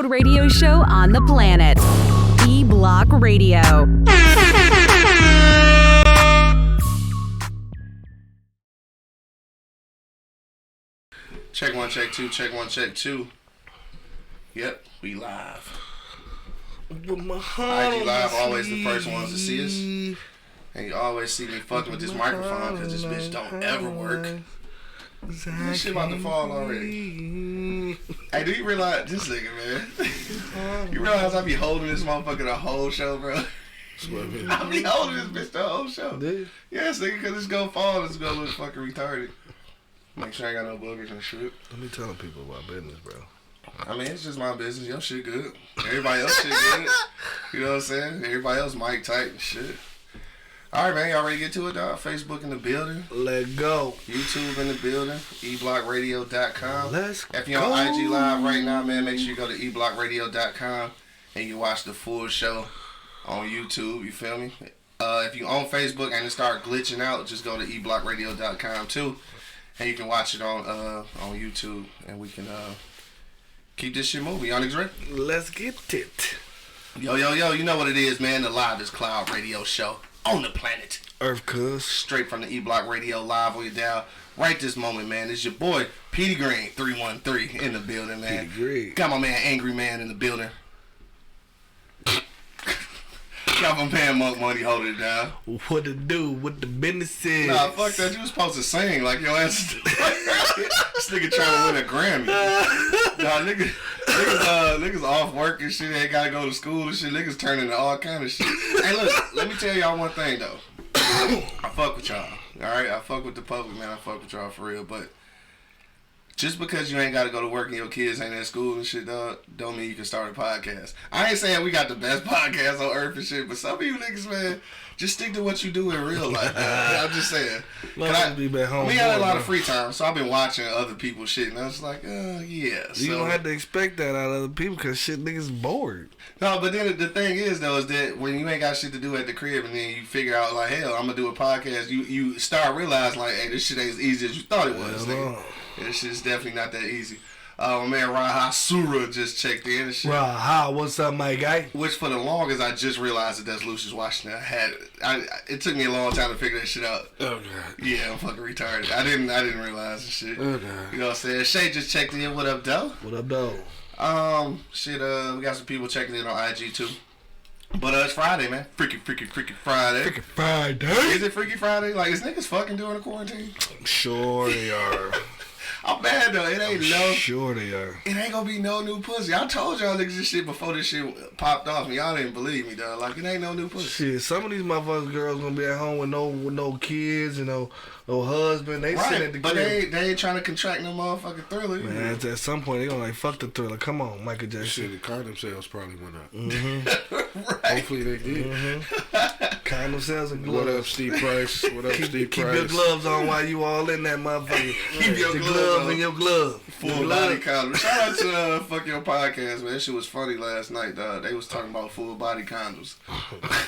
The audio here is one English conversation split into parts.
loud radio show on the planet. E-Block Radio. Check one, check two, check one, check two. Yep, we live. IG Live, always the first ones to see us. And you always see me fucking with this microphone because this bitch don't ever work. This shit about to fall already. Hey, do you realize, this nigga, man? You realize I be holding this motherfucker the whole show, bro? I be holding this bitch the whole show. Yes, nigga, because it's gonna fall, it's gonna look fucking retarded. Make sure I ain't got no boogers and shit. Let me telling people about business, bro. I mean, it's just my business. Your shit good. Everybody else shit good. You know what I'm saying? Everybody else mic tight and shit. All right, man. Y'all ready to get to it, dog? Facebook in the building. Let go. YouTube in the building. eblockradio.com. Let's If you're on IG Live right now, man, make sure you go to eblockradio.com and you watch the full show on YouTube. You feel me? If you on Facebook and it start glitching out, just go to eblockradio.com too. And you can watch it on YouTube, and we can keep this shit moving. Y'all niggas ready? Let's get it. Yo, you know what it is, man. The livest cloud radio show on the planet. Earth, cuz. Straight from the E-Block Radio live on your dial. Right this moment, man. It's your boy, Petey Green, 313 in the building, man. Petey Green. Got my man, Angry Man, in the building. Got my man, Monk Money, holding it down. What to do? What the business is? Nah, fuck that. You was supposed to sing like your ass. This nigga trying to win a Grammy. Nah, niggas off work and shit. They gotta go to school and shit. Niggas turning into all kind of shit. Hey, look, let me tell y'all one thing though. I fuck with y'all. All right, I fuck with the public, man. I fuck with y'all for real. But just because you ain't got to go to work and your kids ain't at school and shit, dog, don't mean you can start a podcast. I ain't saying we got the best podcast on earth and shit, but some of you niggas, man, just stick to what you do in real life. I'm just saying. We had a lot of free time, so I've been watching other people's shit, and I was like, yeah. You don't have to expect that out of other people because shit niggas bored. No, but then the thing is, though, is that when you ain't got shit to do at the crib and then you figure out, like, hell, I'm going to do a podcast, you start realizing, like, hey, this shit ain't as easy as you thought it was. This shit's definitely not that easy. My man Raha Sura just checked in and shit. Raha, what's up, my guy? Which for the longest, I just realized that that's Lucius Washington. It took me a long time to figure that shit out. Oh, God. Yeah, I'm fucking retarded. I didn't realize this shit. Oh, God. You know what I'm saying? Shay just checked in. What up, though? What up, though? We got some people checking in on IG too. But it's Friday, man. Freaky Friday. Freaky Friday. Is it Freaky Friday? Like, is niggas fucking during the quarantine? Sure they are. I'm bad though. It ain't Sure they are. It ain't gonna be no new pussy. I told y'all niggas this shit before this shit popped off, and y'all didn't believe me, dog. Like, it ain't no new pussy. Shit, some of these motherfuckers girls gonna be at home with no kids and no husband. They sit at the but crib. they ain't trying to contract no motherfucking Thriller. Man, at some point they gonna like fuck the Thriller. Come on, Michael Jackson. Shit, the condom sales probably went up. Mm-hmm. Right. Hopefully they did. Mm-hmm. Condom sales and gloves. What up, Steve Price? What up, Steve Price? Keep your gloves on while you all in that motherfucker. Keep your gloves in your glove. Full body condom. Shout out to Fuck Your Podcast, man. That shit was funny last night, dog. They was talking about full body condoms.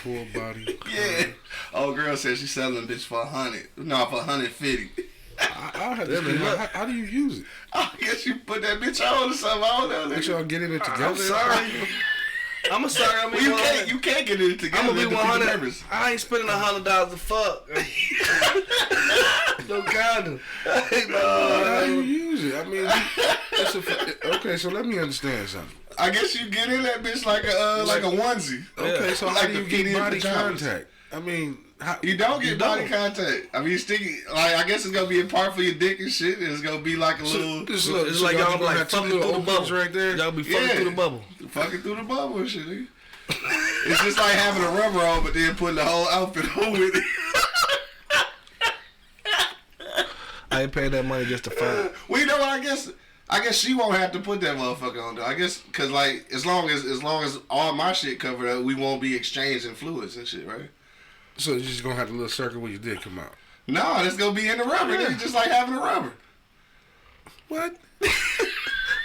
Full body. Yeah. Old girl said she's selling bitch for $100. No, for $150. I had to how do you use it? I guess you put that bitch on or something. I don't know. Make y'all get in it together. I'm sorry. I'm sorry. I mean, well, you can't get it together. I'm gonna be 100. I ain't spending $100 to fuck. No condom. How do you use it? I mean, okay. So let me understand something. I guess you get in that bitch like a onesie. Okay, so how do you get body contact? I mean, you don't get body contact. I mean, sticky. Like, I guess it's gonna be a part for your dick and shit. It's gonna be like a little. It's like y'all be like fucking through the bubble right there. Y'all be fucking through the bubble. Fucking through the bubble and shit. Nigga. It's just like having a rubber on, but then putting the whole outfit on with it. I ain't paying that money just to fuck. Well, you know what? I guess she won't have to put that motherfucker on though. I guess because like as long as all my shit covered up, we won't be exchanging fluids and shit, right? So you're just gonna have a little circle where your dick come out. No, it's gonna be in the rubber. It's just like having a rubber. What?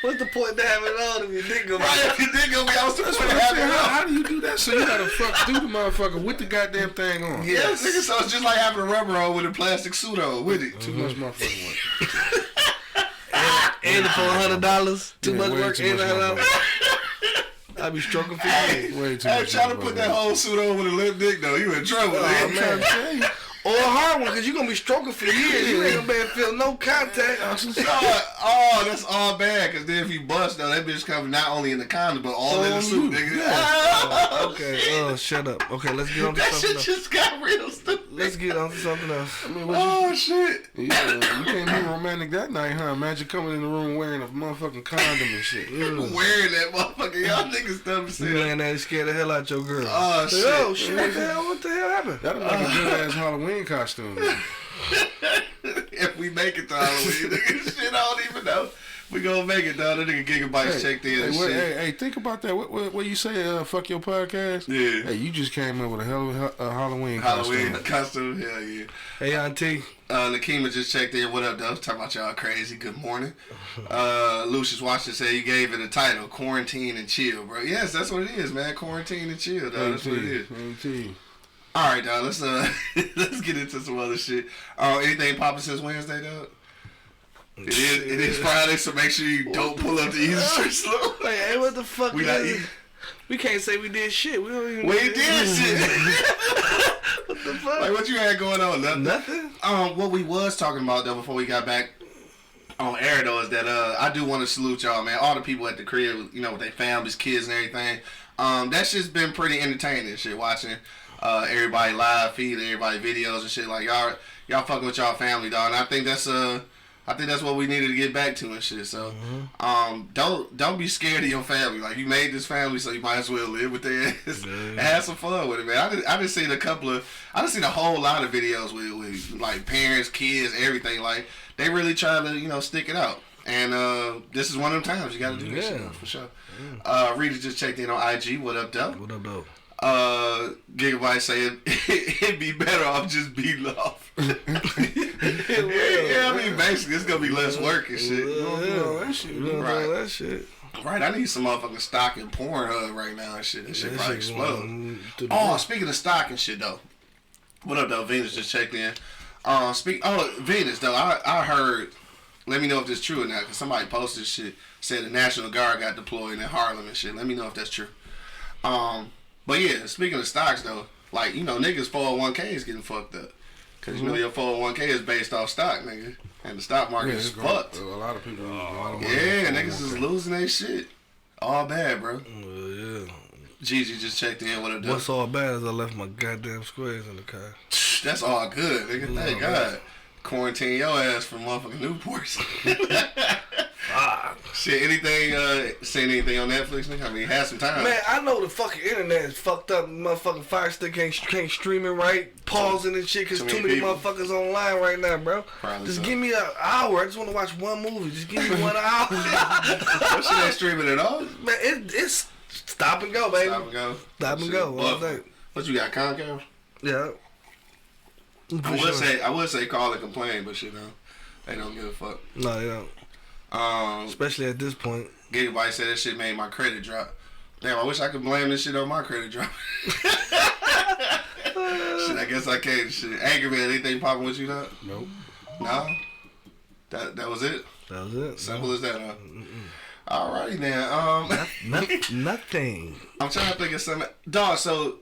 What's the point to having it on if your dick gonna be? Right, if your dick gonna be on, so how do you do that? So you gotta fuck through the motherfucker with the goddamn thing on. Yes, nigga. So it's just like having a rubber on with a plastic suit on with it. Too much motherfucking work. And for $100, too much work. And $100. I be stroking for years. Way too Hey, much. trying to put that whole suit on with a limp dick though. You in trouble, Oh, man. man. Or a hard one, because you're going to be stroking for years. You ain't going to be able to feel no contact. Oh, that's all bad. Because then if you bust, though, that bitch comes not only in the condom, but all in the suit, nigga. Oh, okay. Oh, shut up. Okay, let's get on to That something shit else. just got real stupid. Let's get on to something else. I mean, Oh, shit. Yeah, you can't be romantic that night, huh? Imagine coming in the room wearing a motherfucking condom and shit. Wearing that motherfucker. Y'all niggas dumb as You hell. laying there and scared the hell out your girl. Oh, shit. Oh, shit. What the hell happened? That'd like a good ass Halloween costume. If we make it to Halloween, nigga, shit, I don't even know. We gonna make it, though. That nigga Gigabytes checked in and shit. Hey, think about that. What you say? Fuck your podcast. Yeah. Hey, you just came up with a hell of a Halloween costume. Hell yeah. Hey, Auntie. Nakima just checked in. What up, though? Talking about y'all crazy. Good morning. Lucius Washington said you gave it a title, Quarantine and Chill, bro. Yes, that's what it is, man. Quarantine and Chill, though. That's what it is. All right, dog. Let's let's get into some other shit. Anything popping since Wednesday, dog? It is Friday, so make sure you don't pull up the Easy Street slow. Hey, what the fuck? We can't say we did shit. We don't even. We did shit. What the fuck? Like, what you had going on? Nothing. What we was talking about though before we got back on air though is that I do want to salute y'all, man. All the people at the crib, you know, with their families, kids, and everything. That's just been pretty entertaining. Shit, watching everybody live feed, everybody videos and shit. Like y'all fucking with y'all family, dog. And I think that's what we needed to get back to and shit. So, don't be scared of your family. Like, you made this family, so you might as well live with their ass and have some fun with it, man. I just seen a whole lot of videos with like parents, kids, everything. Like, they really try to, you know, stick it out. And this is one of them times you got to do this shit, for sure. Rita just checked in on IG. What up, though? What up, though? Gigabyte saying it'd be better off just beating off. Yeah, I mean, basically, it's gonna be less work and shit. That shit. Right, I need some motherfucking stock in Pornhub right now and shit. That shit probably explode. Oh, speaking of stock and shit though. What up though? Venus just checked in. Venus though, I heard. Let me know if this true or not, because somebody posted shit said the National Guard got deployed in Harlem and shit. Let me know if that's true. But yeah, speaking of stocks though, like, you know, niggas 401k is getting fucked up. Cause you know your 401k is based off stock, nigga. And the stock market is fucked. A lot of people niggas is losing their shit. All bad, bro. Yeah. Gigi just checked in. What up, dude? What's all bad is I left my goddamn squares in the car. That's all good, nigga. Thank God. Quarantine your ass from motherfucking Newports. Shit, seen anything on Netflix, nigga? I mean, had some time. Man, I know the fucking internet is fucked up. Motherfucking Fire Stick can't stream it right. Pausing and shit because too many motherfuckers online right now, bro. Probably just so. Give me an hour. I just want to watch one movie. Just give me 1 hour. What shit ain't streaming at all? Man, it's stop and go, baby. Stop and go. Stop and go. All day. What you got, Comcast? Yeah. I would say call and complain, but shit, they don't give a fuck. No, they don't. Especially at this point. Gigabyte said that shit made my credit drop. Damn, I wish I could blame this shit on my credit drop. Shit, I guess I can't. Shit, Angry Man, anything popping with you, though? Nope. No? That was it? That was it. Simple as that, huh? Alrighty then. Nothing. I'm trying to think of something. Dog, so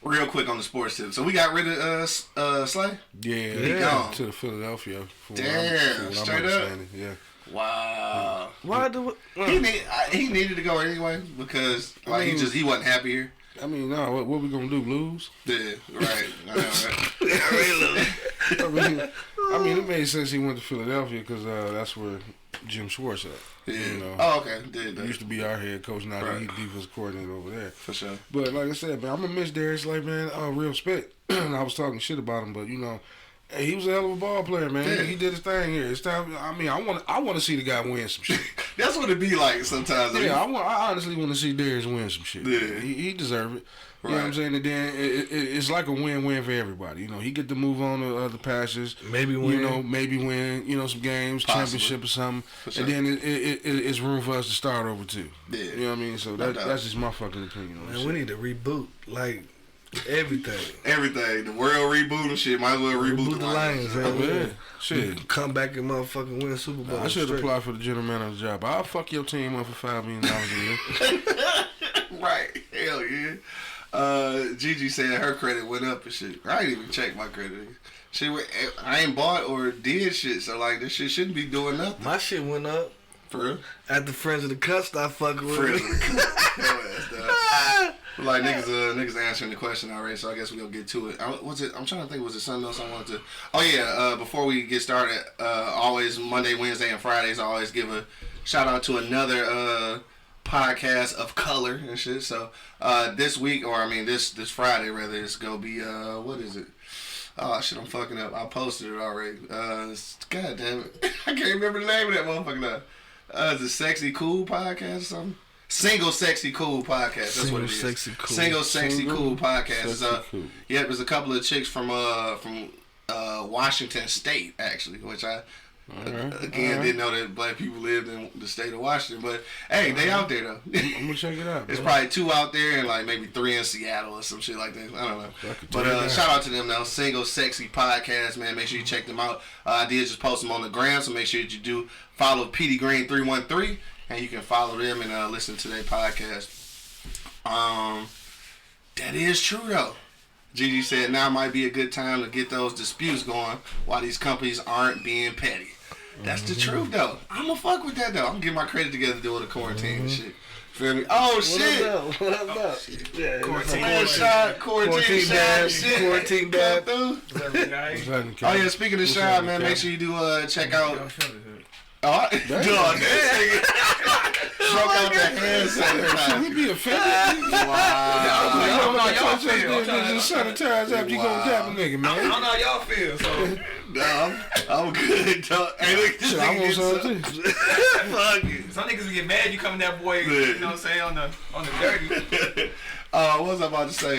real quick on the sports tip. So we got rid of Slay? Yeah. He gone to the Philadelphia. Damn, straight up. Yeah. Wow. Why do he needed to go anyway because he wasn't happy here. I mean, no. What we gonna do? Lose? Yeah, right. I know, right? I mean, it made sense he went to Philadelphia because that's where Jim Schwartz at. Yeah. You know, oh, okay. He used to be our head coach. Now he's defense coordinator over there. For sure. But like I said, man, I'm gonna miss Darius Slay, man. Real respect. I was talking shit about him, but you know, hey, he was a hell of a ball player, man. Yeah. He did his thing here. It's time. I mean, I want to see the guy win some shit. That's what it be like sometimes. Yeah, I honestly want to see Darius win some shit. Yeah, he deserve it. You know what I'm saying? And then it's like a win-win for everybody. You know, he get to move on to other passes. Maybe win. You know, some games, possibly. Championship or something. Sure. And then it's room for us to start over too. Yeah. You know what I mean? So that's just my fucking opinion on Man, we need to reboot like everything. Everything. The world reboot and shit. Might as well reboot the Lions. Yeah. Shit. Come back and motherfucking win Super Bowl. I should apply for the general manager job. I'll fuck your team up for $5 million a year. Right. Hell yeah. Gigi said her credit went up and shit. I ain't even checked my credit. I ain't bought or did shit, so like this shit shouldn't be doing nothing. My shit went up. For real? At the Friends of the Cut stop fucking with Friends me. of the Cut. Like niggas answering the question already, so I guess we gonna get to it. I'm trying to think. Was it something else I wanted to? Oh yeah. Before we get started, always Monday, Wednesday, and Fridays, I always give a shout out to another podcast of color and shit. So this week, or I mean this Friday rather, it's gonna be what is it? Oh shit, I'm fucking up. I posted it already. God damn it, I can't remember the name of that motherfucker now. It's a Sexy Cool podcast or something. Single Sexy Cool podcast. That's what it is. Single Sexy Cool podcast. Yep, there's a couple of chicks from Washington State actually, which I didn't know that black people lived in the state of Washington, but hey, they out there though. I'm gonna check it out. There's probably 2 out there and like maybe 3 in Seattle or some shit like that. I don't know. But shout out to them though. Single Sexy Podcast, man. Make sure you check them out. I did just post them on the gram, so make sure that you do follow Petey Green 313, and you can follow them and listen to their podcast. That is true though. Gigi said now might be a good time to get those disputes going while these companies aren't being petty. That's the truth though. I'ma fuck with that though. I'm getting my credit together doing the quarantine and shit. Feel me? Oh shit! What up? Yeah, Quarantine shot. Quarantine dab. Oh yeah, speaking of shot, man, make sure you do check out. Oh, dog, broke out the hand sanitizer. Should we be offended? Wow. Just sanitize after you go dab a nigga, man. I don't know how y'all feel, so. No, I'm good, dog. Hey, look, this Shit, I want some too. Fuck it. Some niggas get mad you coming that boy, you know what I'm saying, on the dirty. What was I about to say?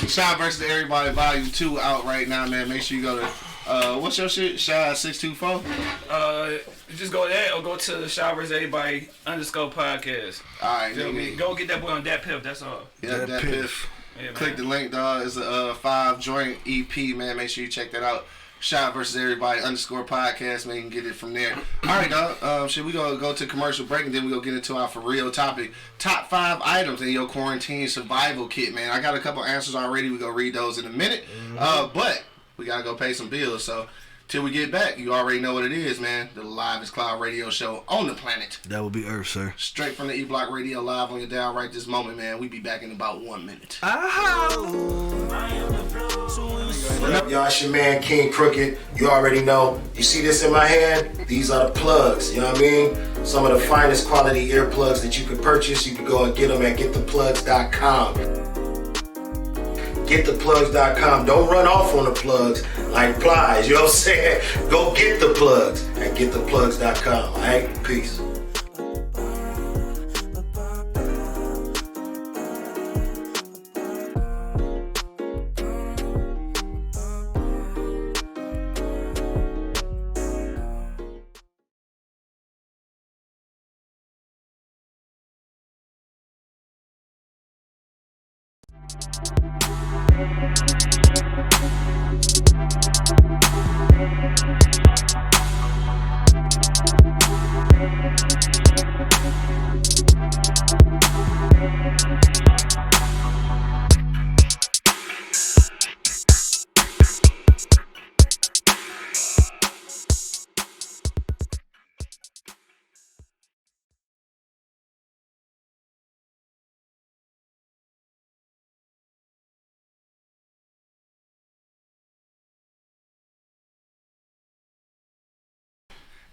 Shy versus Everybody Volume 2 out right now, man. Make sure you go to what's your shit? Shy 624? Just go there or go to Shy vs. Everybody _podcast. Alright, Feel me? Go get that boy on that piff, that's all. Yeah, that piff. Yeah, Click the link, dog. It's a 5-joint EP, man. Make sure you check that out. Shot versus Everybody _podcast, man. You can get it from there. All right, dog. Should we go to commercial break and then we go get into our for real topic? Top 5 items in your quarantine survival kit, man. I got a couple answers already. We gonna read those in a minute. But we gotta go pay some bills. So till we get back, you already know what it is, man. The Livest Cloud Radio Show on the planet. That would be Earth, sir. Straight from the E Block Radio live on your dial right this moment, man. We be back in about 1 minute. What up, y'all? It's your man King Crooked. You already know. You see this in my hand? These are the plugs. You know what I mean? Some of the finest quality earplugs that you can purchase. You can go and get them at gettheplugs.com. Gettheplugs.com. Don't run off on the plugs like Plies. You know what I'm saying? Go get the plugs at gettheplugs.com. All right? Peace.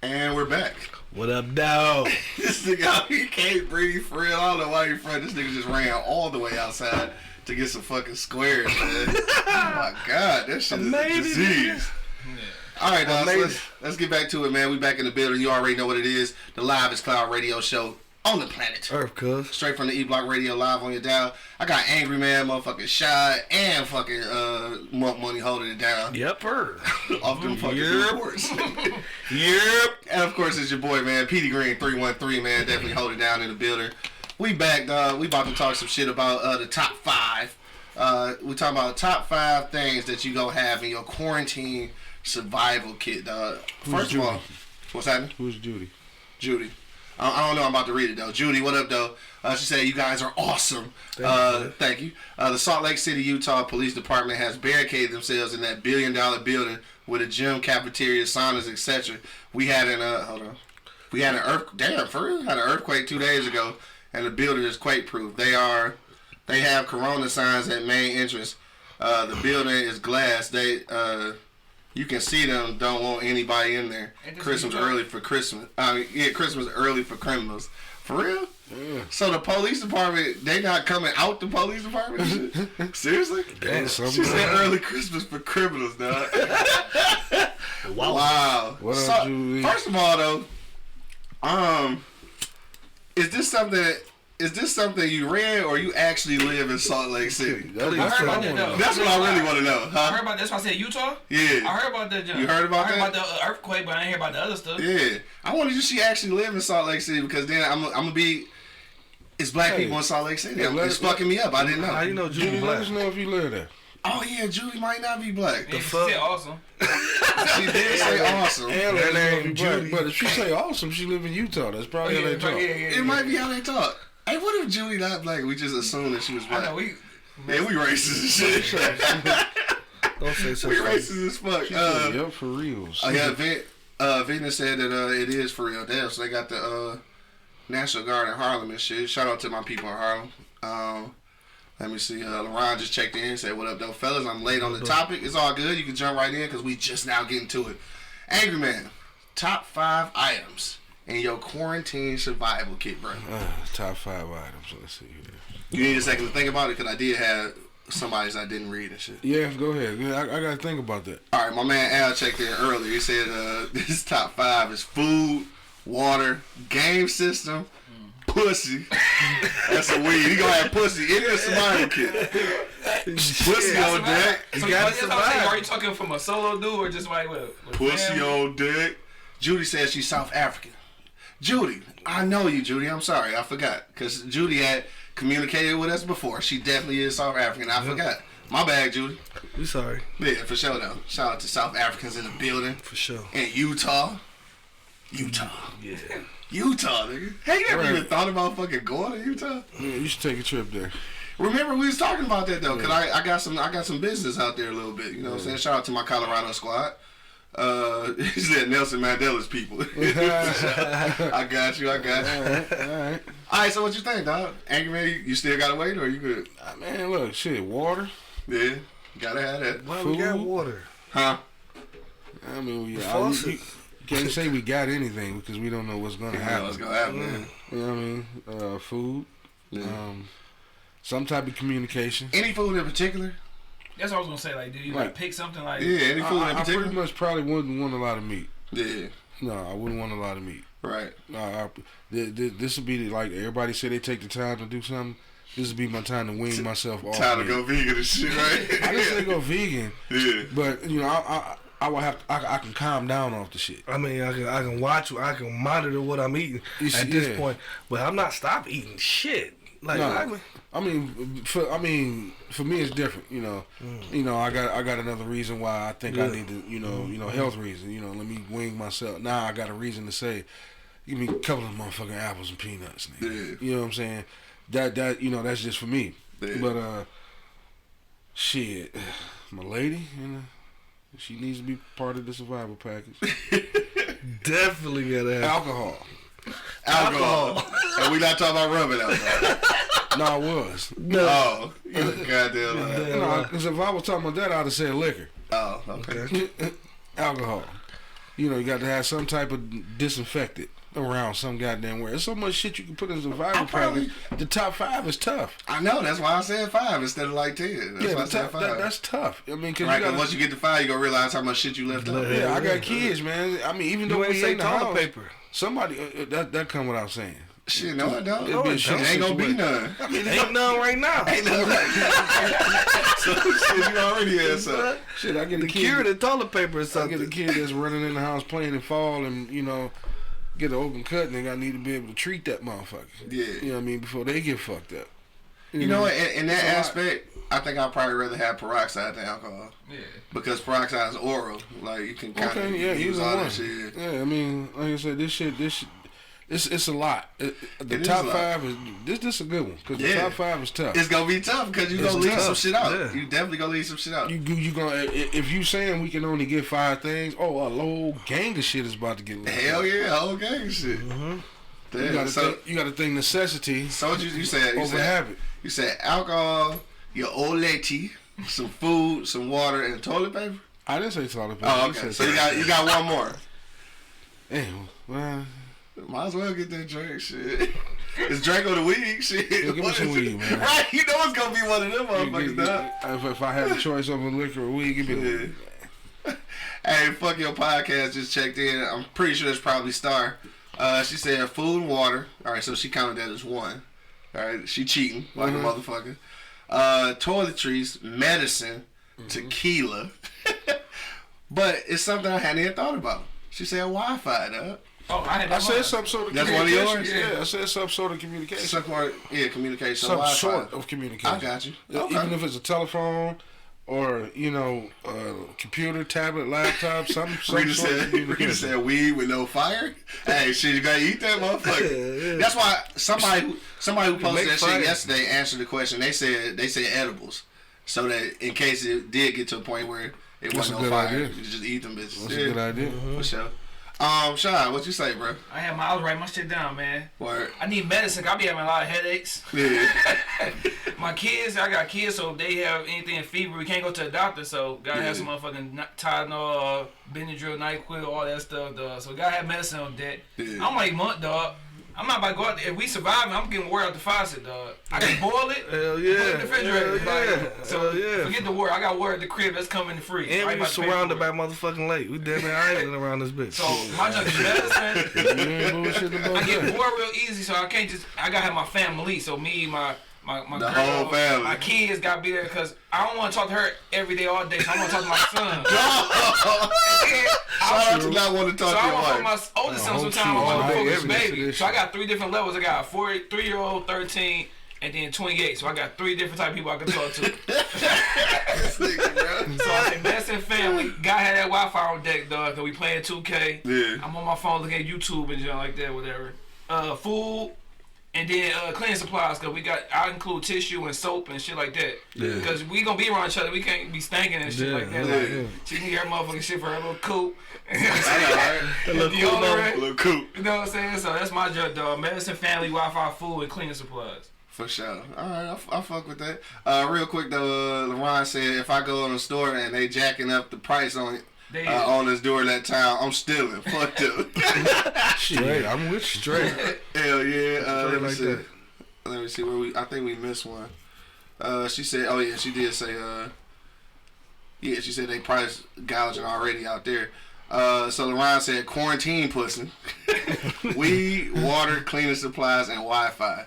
And we're back. What up, dog? This nigga out here can't breathe for real. I don't know why you're front. This nigga just ran all the way outside to get some fucking squares, man. Oh my god, that shit is a disease. All right, dog. Let's get back to it, man. We back in the building. You already know what it is. The Livest Cloud Radio Show on the planet. Earth, cuz. Straight from the E Block Radio live on your dial. I got Angry Man, motherfucking Shy, and fucking Monk Money holding it down. Yep, Off them fucking reports. Yep. And of course, it's your boy, man, Petey Green 313, man. Definitely hold it down in the building. We back, dog. We about to talk some shit about the top 5. We talking about top 5 things that you gonna have in your quarantine survival kit, dog. First of all, what's happening? Who's Judy? Judy. I don't know. I'm about to read it though. Judy, what up though? She said you guys are awesome. Thank you. The Salt Lake City, Utah Police Department has barricaded themselves in that $1 billion building with a gym, cafeteria, saunas, etc. We had an earthquake 2 days ago, and the building is quake proof. They have corona signs at main entrance. The building is glass. You can see them. Don't want anybody in there. Christmas early for Christmas. Christmas early for criminals. For real? Yeah. So the police department, they not coming out the police department? Seriously? She said early Christmas for criminals, dog. Wow. What so, up, Julie? first of all, though, is this something you read or you actually live in Salt Lake City? I heard about that though. That's what I really want to know. Huh? I heard about that's why I said Utah. Yeah. I heard about that. You heard about that? I heard about the earthquake, but I didn't hear about the other stuff. Yeah. I wanted to see actually live in Salt Lake City because then I'm gonna be. It's black people in Salt Lake City. It's fucking me up. I didn't know. How you know Judy Judy, black? let us know if you live there. Oh yeah, Judy might not be black. Yeah, she said awesome. She did say awesome. And let us know if you name black. Judy. But if she say awesome, she live in Utah. That's probably how they talk. It might be how they talk. Hey, what if Judy not black? We just assumed that she was I black. know we racist as shit. Don't say We something. racist as fuck. She said, yup, for real. Venus said that it is for real. Damn, so they got the National Guard in Harlem and shit. Shout out to my people in Harlem. Let me see. LaRon just checked in and said, what up, though, fellas? I'm late on the topic. It's all good. You can jump right in because we just now getting to it. Angry Man, top 5 items in your quarantine survival kit, bro. Top 5 items. Let's see here. You need a second to think about it because I did have somebody's I didn't read and shit. Yeah, go ahead. I got to think about that. All right, my man Al checked in earlier. He said this top 5 is food, water, game system, pussy. That's a weed. He gonna have pussy in his survival kit. Pussy on deck. So gotta survive. are you talking from a solo dude or just like with Pussy family? on deck. Judy says she's South African. Judy, I know you, Judy. I'm sorry, I forgot because Judy had communicated with us before. She definitely is South African. I forgot. My bad, Judy. We sorry. Yeah, for sure though. Shout out to South Africans in the building. For sure. In Utah. Yeah. Utah, nigga. Hey, you ever Right. even thought about fucking going to Utah? Yeah, you should take a trip there. Remember we was talking about that though, cause I got some business out there a little bit. You know what I'm saying? Shout out to my Colorado squad. He said Nelson Mandela's people. I got you. All right. All right, so what you think, dog? Angry Man, you still gotta wait or you good? Man, look, shit, water. Yeah, gotta have that. Why we got Food? water? Huh? I mean, you Faucet. can't say we got anything because we don't know what's going to You know happen. what's gonna happen, man. You know what I mean? Food. Yeah. Some type of communication. Any food in particular? That's what I was gonna say. Like, do you Right. like pick something like? Yeah, any food in I particular? pretty much probably wouldn't want a lot of meat. Yeah, No, I wouldn't want a lot of meat. right. This would be like everybody say they take the time to do something. This would be my time to wean myself off. Time to meat. go vegan and shit, right? I didn't say go vegan, Yeah. but you know, I will have to, I can calm down off the shit. I mean, I can watch. I can monitor what I'm eating You see, at this yeah. point. But I'm not stop eating shit. Like, No, I mean, for me it's different. You know, I got another reason why I think I need to. You know, health reason. You know, let me wing myself. Now I got a reason to say, give me a couple of motherfucking apples and peanuts. Nigga. Yeah. You know what I'm saying? That you know, that's just for me. Yeah. But shit, my lady, you know, she needs to be part of the survival package. definitely gotta have Alcohol. Alcohol. And we not talking about rubbing alcohol. No, I was. Oh, you goddamn lie. No, because if I was talking about that, I'd have said liquor. Oh, okay. Alcohol. You know, you got to have some type of disinfectant around some goddamn where. There's so much shit you can put in survival package. The top 5 is tough. I know. That's why I said 5 instead of like 10. That's why I said 5. That's tough. I mean, cause Right, you because gotta, once you get to 5, you gonna realize how much shit you left out. yeah, I got kids, man. I mean, even though You ain't we say in the toilet house, paper. somebody that come without saying. Shit, no, I don't. It'd be a It shit ain't gonna be situation. none. I mean, Ain't none right now. Ain't none right. So shit, you already had some. shit, I get The a cure kid. the toilet paper or I get a something. kid that's running in the house playing and fall and you know get an open cut, nigga. I need to be able to treat that motherfucker. Yeah. You know what I mean? Before they get fucked up. You know what? In that So aspect, I think I'd probably rather have peroxide than alcohol. Yeah. Because peroxide is oral. Like, you can kind of Okay, yeah, use either all one. that shit. Yeah, I mean, like I said, this shit, It's a lot. The It is top a lot. 5 is this a good one because the Yeah. top 5 is tough. It's gonna be tough because you It's gonna leave tough. some shit out. Yeah. You definitely gonna leave some shit out. You gonna if you saying we can only get 5 things, a whole gang of shit is about to get left. Hell yeah, whole gang of shit. You Damn, gotta think necessity so what you said? You over said habit. you said alcohol, your old lady, some food, some water, and toilet paper. I didn't say toilet paper. Oh, I okay. said So you got one more. Damn, well, Might as well get that drink, shit. It's drink of the week, shit. Yeah, give me What some is weed, it? man. Right, you know it's gonna be one of them motherfuckers, dog. if I had a choice over liquor or weed, give me Hey, fuck your podcast just checked in. I'm pretty sure it's probably Star. She said food and water. All right, so she counted that as one. All right, she cheating like a motherfucker. Toiletries, medicine, tequila. But it's something I hadn't even thought about. She said Wi-Fi, dog. Oh, I I said some sort of That's one of communication. yours? Yeah, I said some sort of communication. Communication. So Some Wi-Fi. sort of communication. I got you. Even Okay. if it's a telephone or computer, tablet, laptop, some Rita sort of said, communication. said weed with no fire. Hey, shit, you gotta eat that motherfucker. That's why somebody who posted Make that fire. shit yesterday answered the question. They said edibles, so that in case it did get to a point where it That's wasn't a no good fire, idea. you just eat them bitches. That's a good idea. For sure. Sean, what you say, bro? I was writing my shit down, man. Word. I need medicine. I be having a lot of headaches. Yeah. My kids, I got kids, so if they have anything fever, we can't go to the doctor. So gotta have some motherfucking Tylenol, Benadryl, NyQuil, all that stuff, dog. So gotta have medicine on deck. Yeah. I'm like month, dog. I'm not about to go out there. If we survive, I'm getting water out the faucet, dog. I can boil it. Hell Put it yeah. in the refrigerator. Hell yeah. Like, so Hell yeah. forget the water. I got water at the crib that's coming to free. And I ain't we about to pay surrounded for by it. motherfucking lake. We damn near island around this bitch. So my junk is medicine. You ain't bullshitting about I get that. bored real easy, so I can't just. I gotta have my family. So me, my The girl, whole family. my kids gotta be there because I don't want to talk to her every day, all day. So I want to talk to my son. Shout out to not want to talk So to I your want to wife. my oldest son whole sometimes I want to team, focus everything baby. for this So I shit. got 3 different levels. I got a 3-year-old, 13, and then 28. So I got 3 different type of people I can talk to. This nigga, bro. So I say medicine family. Guy had that Wi-Fi on deck, dog. Cause we playing 2K. Yeah. I'm on my phone looking at YouTube and shit like that, whatever. Food. And then cleaning supplies, cause I include tissue and soap and shit like that. Yeah. Cause we gonna be around each other, we can't be stinking and shit like that. yeah. Like, she need her motherfucking shit for her little coop. I know, right? Deodorant. Little cool. You know what I'm saying? So that's my job, dog. Medicine, family, Wi-Fi, food, and cleaning supplies. For sure. All right, I fuck with that. Real quick though, LeRon said if I go in the store and they jacking up the price on this during that time, I'm stealing. Fuck them. Straight, I'm with you. Straight. Hell yeah. Let me like see. that. Let me see where I think we missed one. She said, oh yeah, she did say, yeah, she said they price gouging already out there. So LeRon said quarantine pussy, weed, water, cleaning supplies, and Wi-Fi.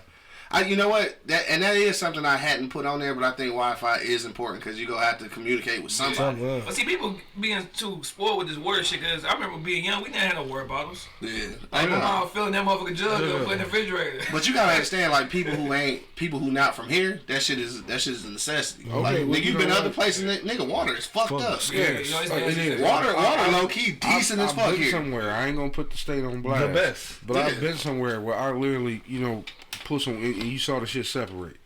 You know what? That is something I hadn't put on there, but I think Wi-Fi is important because you gonna have to communicate with somebody. But see, people being too spoiled with this water shit, cause I remember being young, we didn't have no water bottles. Yeah, Like my mom filling that motherfucking jug up, put in the refrigerator. But you gotta understand, like people who not from here, that shit is a necessity. Okay, Like well, nigga, you you been know other what? places, nigga, water is fucked up. Yes. you know, it's Like, it nasty. is. Water I- low key decent as I've fuck been here. somewhere. I ain't gonna put the state on blast. The best. But Yeah. I've been somewhere where I literally, put some, and you saw the shit separate.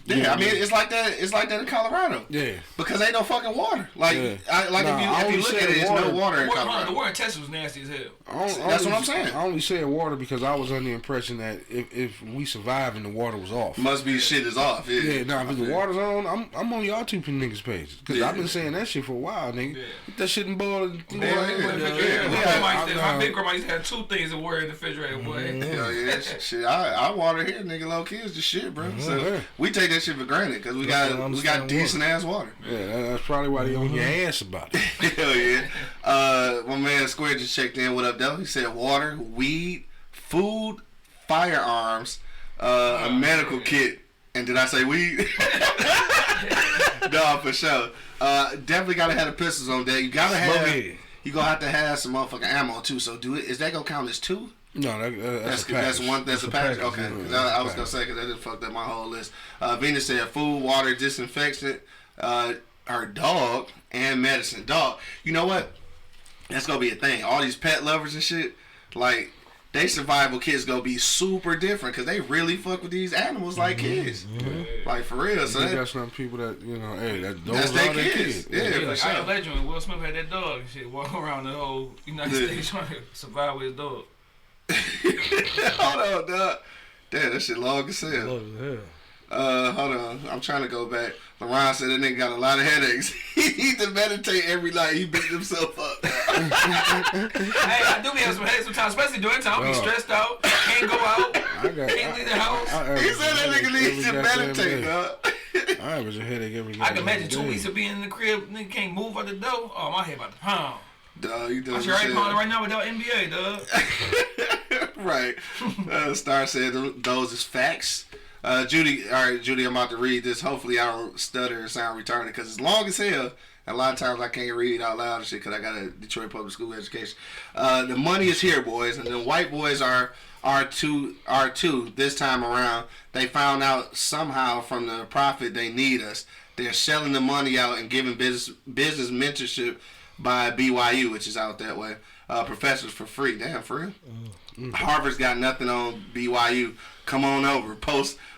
Yeah, I mean it's like that. It's like that in Colorado. Yeah. Because ain't no fucking water. Like, Yeah. I Nah, if you look at it, it's no water in The Colorado. water in Texas was nasty as hell. That's what I'm saying. I only said water because I was under the impression that if we survived and the water was off. Must be shit is off. Yeah, Yeah, nah, if the water's on, I'm on y'all two niggas page because Yeah. I've been saying that shit for a while, nigga. Yeah. Get that shit in boil. Yeah. My big grandma used to have 2 things of water in the refrigerator, boy. Hell yeah, shit. I water here, nigga. Low key is the shit, bro. So Yeah. we take that shit for granted because we That's what got I'm we got saying, decent ass water. Yeah, that's probably why they on your ass about it. Hell yeah. My man Square just checked in. What up, though? He said water, weed, food, firearms, a medical kit. And did I say weed? No, for sure. Definitely gotta have the pistols on deck. You gotta have. You gonna have to have some motherfucking ammo too. So is that gonna count as 2? No, that's a That's package. one. That's a package. Okay, yeah. 'cause I was gonna say because that just fucked up my whole list. Venus said food, water, disinfectant, her dog, and medicine. Dog. You know what? That's gonna be a thing. All these pet lovers and shit. Like they survival kits gonna be super different because they really fuck with these animals like kids, like for real. So you got some people that hey, that's their kids. Yeah, for like sure. I Legend when Will Smith had that dog and shit, walking around the whole United States trying to survive with his dog. Hold on, dog. Damn, that shit long as hell. Oh, Hold on. I'm trying to go back. LeBron said that nigga got a lot of headaches. He need to meditate every night. He beat himself up. Hey, I do be having some headaches sometimes, especially during time. I be stressed out, can't go out, can't leave the house. He said that nigga needs to meditate, dog. I average a headache every I can imagine 2 weeks of being in the crib, nigga can't move out the door. Oh, my head about to pound. Dog, you doing I should already pounding right now without NBA, dog. Right. Star said those is facts. Judy, all right, Judy, I'm about to read this. Hopefully I don't stutter and sound retarded because it's long as hell. A lot of times I can't read out loud and shit because I got a Detroit public school education. The money is here, boys, and the white boys are too this time around. They found out somehow from the profit they need us. They're selling the money out and giving business mentorship by BYU, which is out that way. Professors for free. Damn, for real? Harvard's got nothing on BYU. Come on over.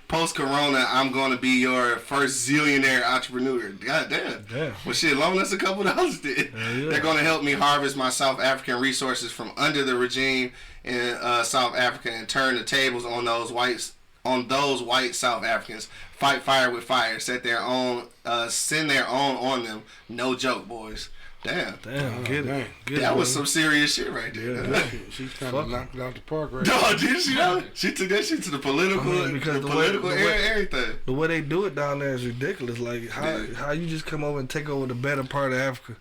Post-corona, I'm going to be your first zillionaire entrepreneur. God damn. Well, shit, loan us a couple dollars then. Yeah. They're going to help me harvest my South African resources from under the regime in South Africa and turn the tables on those white South Africans. Fight fire with fire. Send their own on them. No joke, boys. Damn, get it. That was some serious shit right there. Yeah, she kind of knocked it out the park right now. No, did she know? She took that shit to the political, because the political everything. The way they do it down there is ridiculous. Like, how you just come over and take over the better part of Africa.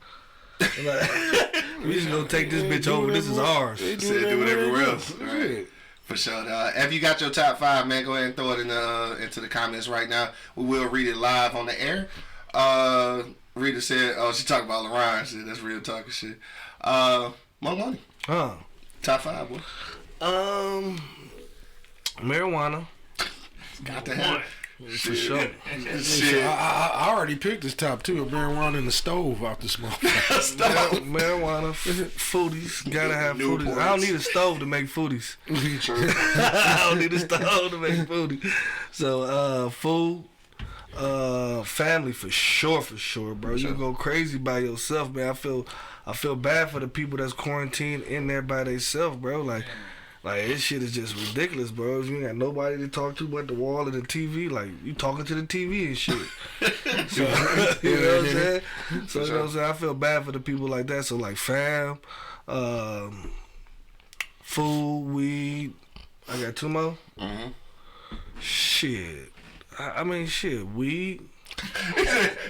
Like, we just gonna take this bitch over. This is ours. They do it everywhere else. Right. For sure. If you got your top 5, man, go ahead and throw it into the comments right now. We will read it live on the air. Rita said, she talking about LeBron shit. That's real talking shit. More money. Top 5, boy. Marijuana. Got to have for sure. Shit. I already picked this top 2 of marijuana in the stove out this month. Marijuana, foodies. Gotta have foodies. I don't need a stove to make foodies. I don't need a stove to make foodies. So, food. Family for sure, bro. You go crazy by yourself, man. I feel bad for the people that's quarantined in there by themselves, bro. Like this shit is just ridiculous, bro. You ain't got nobody to talk to but the wall and the TV. Like, you talking to the TV and shit. So, you know what I'm saying? So, you know what I'm saying? I feel bad for the people like that. So, like, fam, food, weed. I got 2 more. Shit. I mean, shit, weed.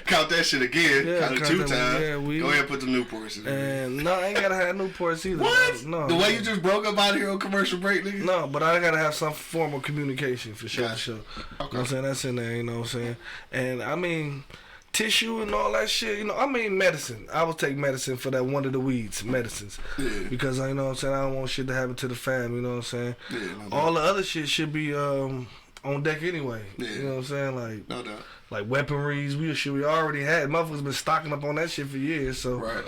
Count that shit again. Yeah, count it 2 times. Yeah, go ahead and put the Newports in. And no, I ain't gotta have Newports either. What? No. The way you just broke up out here on commercial break, nigga? No, but I gotta have some form of communication for sure. Gotcha. Okay. You know what I'm saying? That's in there, you know what I'm saying? And I mean, tissue and all that shit, you know, I mean medicine. I would take medicine for that one of the weeds, medicines. Yeah. Because, you know what I'm saying, I don't want shit to happen to the fam, you know what I'm saying? Yeah, no all the other shit should be on deck anyway. Yeah. You know what I'm saying? Like, no doubt. Like weaponries, we already had. Motherfuckers been stocking up on that shit for years, so right.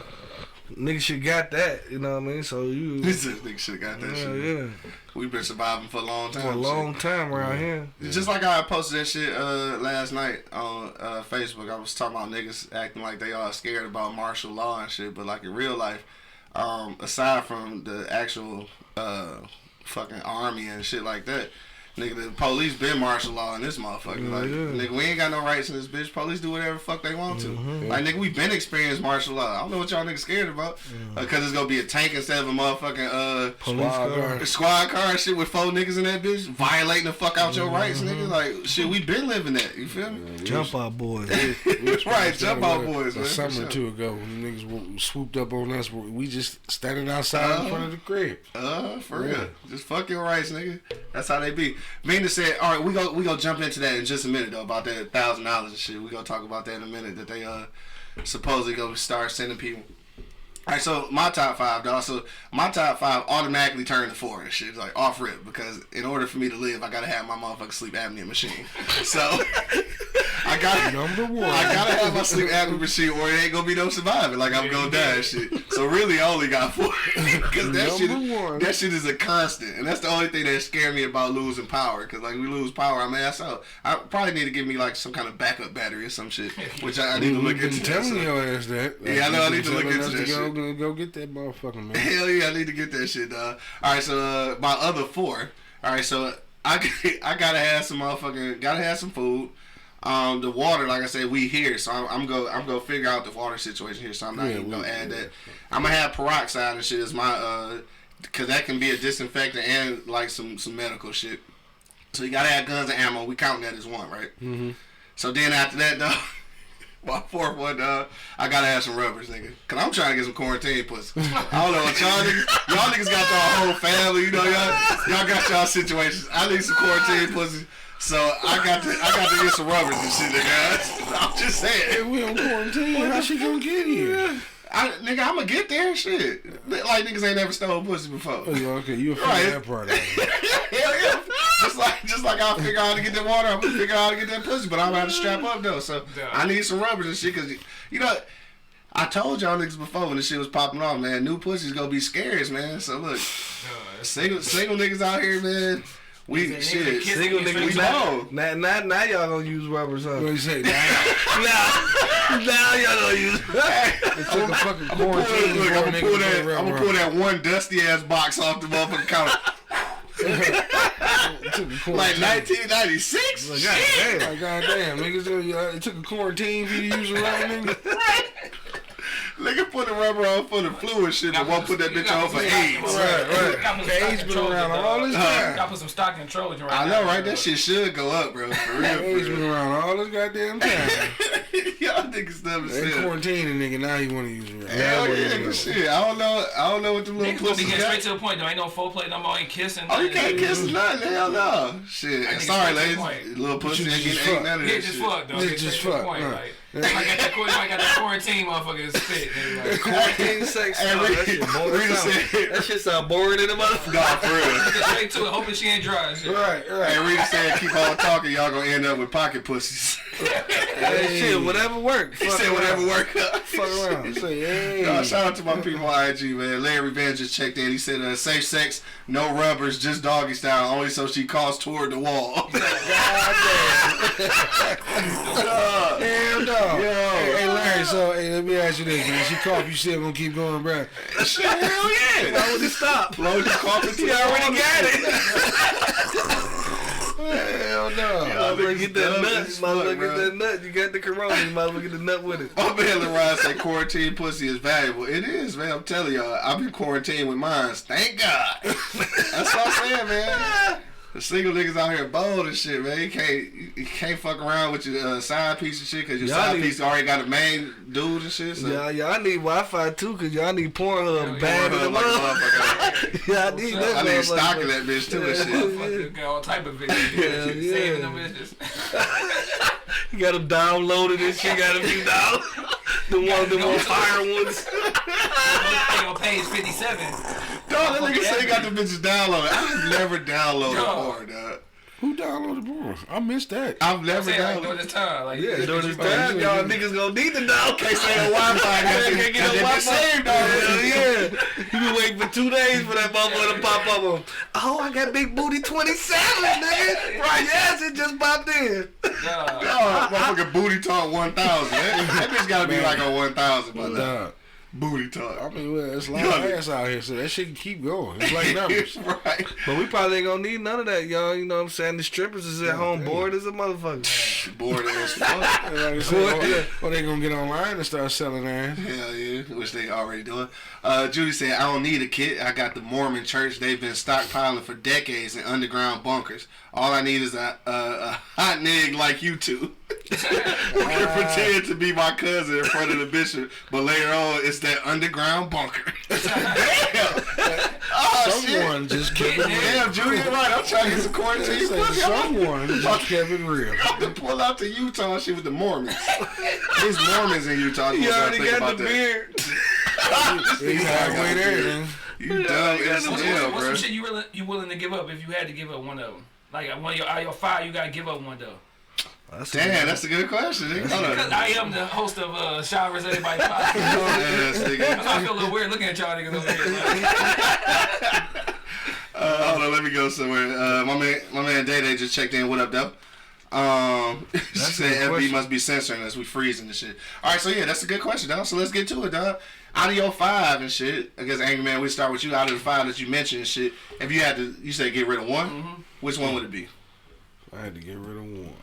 Niggas should got that, you know what I mean? So you niggas should got that shit. Yeah. We've been surviving for a long time. For a long time around here. Yeah. Just like I posted that shit last night on Facebook. I was talking about niggas acting like they all scared about martial law and shit, but like in real life, aside from the actual fucking army and shit like that, nigga, the police been martial law in this motherfucker. Nigga, we ain't got no rights in this bitch. Police do whatever the fuck they want to. Like, nigga, we been experienced martial law. I don't know what y'all niggas scared about. Because it's gonna be a tank instead of a motherfucking squad car and shit with 4 niggas in that bitch violating the fuck out your rights, nigga. Like, shit, we been living that. You feel me? Jump out boys. Right, jump out boys, man. A summer or 2 ago when the niggas swooped up on us, we just standing outside in front of the crib. For real. Just fuck your rights, nigga. That's how they be. Mina said, all right, we go jump into that in just a minute, though, about that $1,000 and shit. We gonna talk about that in a minute, that they supposedly gonna start sending people. All right, so my top 5, dog. So my top 5 automatically turned to 4 and shit, like off rip, because in order for me to live, I gotta have my motherfucking sleep apnea machine. So I got Number one. I gotta have my sleep apnea machine, or it ain't gonna be no surviving. Like I'm gonna die and shit. So really, I only got 4 because that shit is a constant, and that's the only thing that scared me about losing power. Because like we lose power, I mean, I probably need to give me like some kind of backup battery or some shit, which I need to look into. Telling your ass that. Like, yeah, I know I need to look into that shit. Go get that motherfucker, man. Hell yeah, I need to get that shit, dog. All right, so my other 4. All right, so I gotta have some food. The water, like I said, we here, so I'm gonna figure out the water situation here. So I'm not even gonna add that. I'm gonna have peroxide and shit as my cause that can be a disinfectant and like some medical shit. So you gotta have guns and ammo. We count that as 1, right? Mm-hmm. So then after that, dog, my 4th one, dog, I gotta have some rubbers, nigga. Cause I'm trying to get some quarantine pussy. I don't know what y'all niggas got y'all whole family, you know, y'all got y'all situations. I need some quarantine pussy. So I got to get some rubbers and shit, nigga. I'm just saying. If we on quarantine, how she gonna get here? Nigga, I'm gonna get there, shit. Like niggas ain't never stole pussy before. Oh, okay, you figure that part out. Hell yeah. Just like I figure out how to get that water, I'm gonna figure out how to get that pussy, but I'm gonna have to strap up though. So I need some rubbers and shit, cause you know. I told y'all niggas before when the shit was popping off, man. New pussy's gonna be scarce, man. So look, single niggas out here, man. We shit. Single niggas now y'all gonna use rubbers, huh? What you say? Now y'all gonna use rubbers. It took a fucking quarantine. I'm gonna pull that one dusty ass box off the motherfucking counter. Like 1996? Like, goddamn, niggas, it took a quarantine for you to use a rubber, nigga. Nigga put the rubber on for the flu and shit, but won't put that bitch on for AIDS. Right. AIDS been around all this time. Gotta put some stock in Trojan right now. I know, right? That shit should go up, bro. For real. AIDS been around all this goddamn time. Y'all niggas never They said. quarantining, nigga. Now you want to use it. Hell yeah, good shit. I don't know what the little Niggas gonna be pussies getting got. straight to the point. There ain't no foreplay no more. Ain't kissing. Oh, you can't kiss nothing. Hell no. Shit. Sorry, ladies. Little pussy ain't getting none of Yeah, that just shit. fuck, though. Just fuck. I got that quarantine motherfucker spit. Like, Quarantine sex. That shit boring. That shit sound boring in the motherfucker. Nah, for real. get straight to it. Hoping she ain't dry and shit. Right. Hey, Rita said, keep on talking, y'all gonna end up with pocket pussies. Hey, shit, whatever works. He said whatever work. Fuck around. Say, hey. No, shout out to my people on IG, man. Larry Van just checked in. He said, safe sex, no rubbers, just doggy style, only so she calls toward the wall. Hell no. Hey, Larry, so let me ask you this, man. She cough, you still gonna keep going, bro? Shit, hell yeah. Why would it stop? Blow the coffin to He already got it. Hell no. Motherfucker get that nut. Motherfucker bro. get that nut. You got the corona. You might as well get the nut with it. My man LeRon said quarantine pussy is valuable. It is, man. I'm telling y'all. I've been quarantined with mine. Thank God. That's what I'm saying, man. The single niggas out here bold and shit, man. You can't fuck around with your side piece and shit because your side piece already got a main dude and shit. So. Y'all need Wi-Fi too because y'all need Pornhub bad in the motherfucker. Y'all need that. I need stock of that bitch too and shit. Got all type of videos. Saving them bitches. You got them downloaded and shit. Got a few down. The more fire ones. On page 57. Dog, that nigga say he got the bitches downloaded. I've never downloaded porn, dog. Who downloaded porn? I missed that. I've never During downloaded. this time. Like, During this time, y'all niggas gonna need to download. Can't say no Wi-Fi. Can't get no Wi-Fi. Saved already. Yeah. You been waiting for 2 days for that motherfucker to pop up on. Oh, I got big booty 27, nigga. Right, yes, it just popped in. Oh, motherfucking booty talk 1,000. That bitch gotta be like on 1,000 by now. Booty talk. I mean, well, it's a lot of ass out here, so that shit can keep going. It's like numbers. Right. But we probably ain't gonna need none of that, y'all. You know what I'm saying? The strippers is at home bored as a motherfucker. Bored as fuck. Like I said, or they gonna get online and start selling ass. Hell yeah, which they already doing. Judy said, I don't need a kit. I got the Mormon church. They've been stockpiling for decades in underground bunkers. All I need is a hot nigga like you two. Who can pretend to be my cousin in front of the bishop, but later on it's that underground bunker. Damn. Oh, Someone shit. just kept it real. Damn, Judy, you're right. I'm trying to get some quarantine. Someone just kept it real. I'm to pull out to Utah and shit with the Mormons. There's Mormons in Utah. You already got the beard. He's halfway there, then. You dumb as hell, What's bro. some shit you willing to give up if you had to give up one of them? Like one of your 5, you gotta give up one though. Damn, that's a good question. Nigga. Because I am the host of Showers Everybody Podcast. Yes, nigga. I feel a little weird looking at y'all niggas over here. Hold on, let me go somewhere. My man Day just checked in. What up, though? She said FB must be censoring us. We freezing and shit. All right, so yeah, that's a good question, dog. So let's get to it, dog. Out of your 5 and shit, I guess Angry Man, we start with you. Out of the 5 that you mentioned and shit, if you had to, you said get rid of one, which one would it be? I had to get rid of one.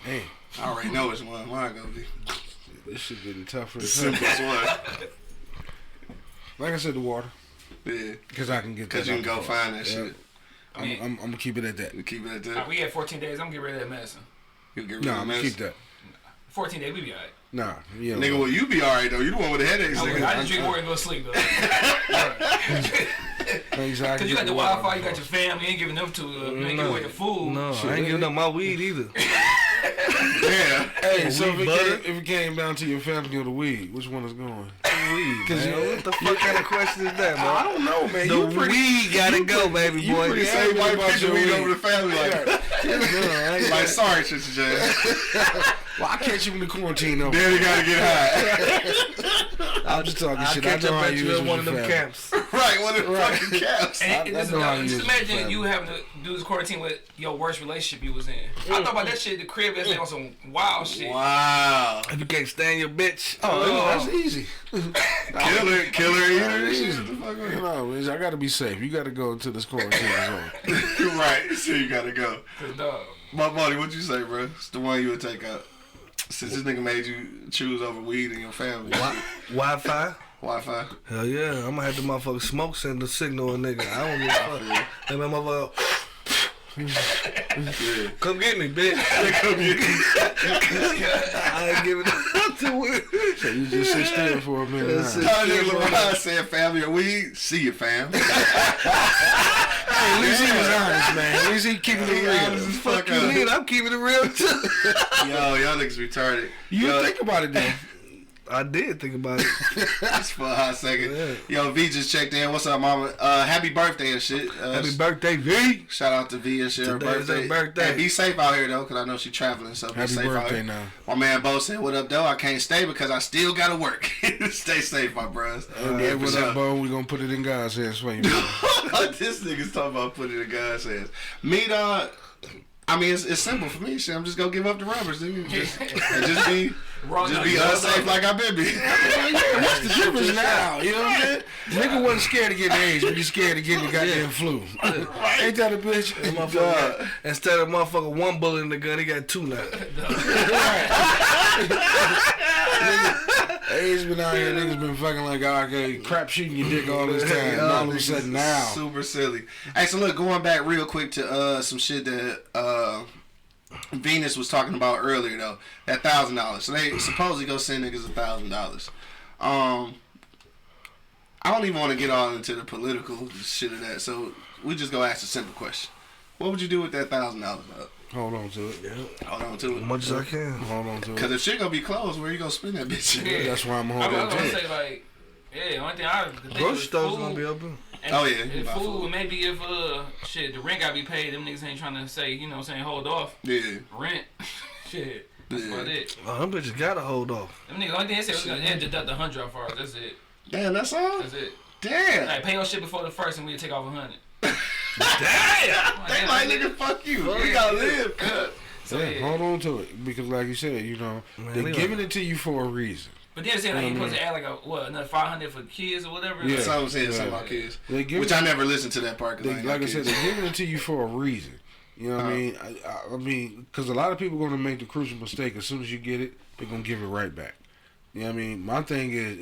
Hey, I already know which one. Mine gonna be. this shit getting tougher. The simplest one. Like I said, the water. Yeah. Because I can get that. Because you can go find that shit. I'm gonna keep it at that. You keep it at that. We had 14 days. I'm gonna get rid of that medicine. You get rid No, of I'm gonna keep that. 14 days, we be alright. Nah, yeah. Nigga, well, you be alright though. You the one with the headaches, nigga. I just drink water and go to sleep though. Exactly. Cause you got the Wi-Fi, you got your family, you ain't giving them to make your way to food. No, I ain't giving up my weed either. Yeah. Hey, so if it came down to your family or the weed, which one is going? Weed, man. What the fuck kind of question is that, man? I don't know, man. The weed gotta go, baby you boy. pretty You say white about picture your weed weed. over the family like sorry, Sister J. Well, I catch you in the quarantine though. Daddy gotta get high. I'm just talking I shit. catch I know up how at you you is in with one of your them family. camps. Right, one of the fucking caps. And I know how you just is imagine family. you having to do this quarantine with your worst relationship you was in. I thought about that shit. The crib yesterday on some wild shit. Wow. If you can't stand your bitch, That's easy. Killer eater. Easy. Shit, the fuck You know, I gotta be safe. You gotta go into this quarantine zone. Right, so you gotta go. Dog. My buddy, what'd you say, bro? It's the one you would take out. Since this nigga made you choose over weed in your family. Wi-Fi. Wi-Fi. Hell yeah, I'm gonna have the motherfucker smoke send the signal a nigga. I don't give a fuck. That motherfucker. Yeah. Come get me, bitch. I ain't giving it to it. So you just sit still for a minute. That's Huh? it. How nigga LeBron said family or weed? See you, fam. Hey, at least he was honest, man. At least he keeping it He honest real. as Fuck fuck you up. mean? I'm keeping it real too. Yo, y'all niggas retarded. You Yo, think about it then. I did think about it. just for a hot second. Yeah. Yo, V just checked in. What's up, mama? Happy birthday and shit. Happy birthday, V. Shout out to V and shit. Her Today is her birthday. birthday. Hey, be safe out here though, cause I know she traveling. So be Happy safe out birthday here. now. My man Bo said, "What up, though? I can't stay because I still gotta work. Stay safe, my bros." Hey, what up, Bo? We gonna put it in God's hands for you. Man. This nigga's talking about putting it in God's hands. Me, dog. I mean, it's simple for me. Shit, I'm just gonna give up the rubbers, nigga. Just be unsafe like I've been being. What's the difference now? You know what I'm saying? Nigga wasn't scared to get AIDS, but you scared to get the goddamn flu. Ain't that a bitch? Motherfucker, instead of motherfucker one bullet in the gun, he got two now. AIDS been out here, niggas been fucking like, okay, crap shooting your dick all this time. And all of a sudden now. Super silly. Hey, so look, going back real quick to some shit that Venus was talking about earlier though. That $1,000. So they supposedly go send niggas $1,000. I don't even want to get all into the political shit of that. So we just go ask a simple question. What would you do with that $1,000, dog? Hold on to it. Hold on to As it. much as I can. Hold on to Cause it. if shit gonna be closed, where you gonna spend that bitch? Yeah. That's why I'm I holding was on to gonna it. say like, yeah, the only thing I could think Grocery was stores food. gonna be open. And, Oh, yeah, and buy food. food. Maybe if shit, the rent gotta be paid. Them niggas ain't trying to say, you know, what I'm saying hold off Yeah. rent. Shit, that's Yeah. about it. Oh, them bitches gotta hold off. Them niggas, only thing they said was gonna deduct 100 off ours. That's it. Damn, that's all? That's it. Damn. Like pay your shit before the first, and we take off 100. Damn. They like, nigga, fuck you. We gotta live, cut. So, Yeah, yeah. hold on to it. Because like you said, you know, Man, they're they giving it to you for a reason. But then saying like you supposed to add like another 500 for kids or whatever. Yeah. That's all I'm saying, Yeah. something about kids. They give Which it- I never listened to that part. Cause I ain't Like got I said, kids. they're giving it to you for a reason. You know what I mean? I mean, because a lot of people are going to make the crucial mistake. As soon as you get it, they're going to give it right back. You know what I mean? My thing is,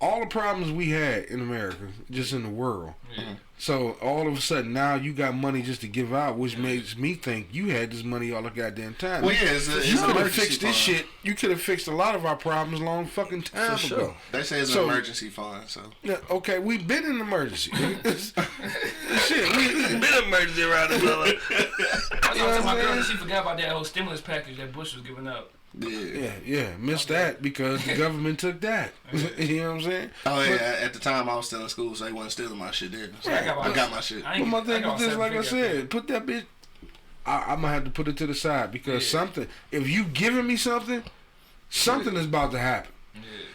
all the problems we had in America, just in the world. Yeah. So all of a sudden now you got money just to give out, which makes me think you had this money all the goddamn time. Well, yeah, it's you an could have emergency fixed this fund. shit. You could have fixed a lot of our problems long fucking time For ago. sure. They say it's So- an emergency fund, so. Yeah, okay, we've been in emergency. Shit, Been an emergency around the world. I was telling my girl that she forgot about that whole stimulus package that Bush was giving out. Yeah. missed that because the government took that. You know what I'm saying? Oh yeah, at the time I was still in school, so they wasn't stealing my shit there. So Yeah, I got my shit. I But ain't- my thing got is this, seven like I figure. said, put that bitch I'm gonna have to put it to the side because something. If you giving me something is about to happen.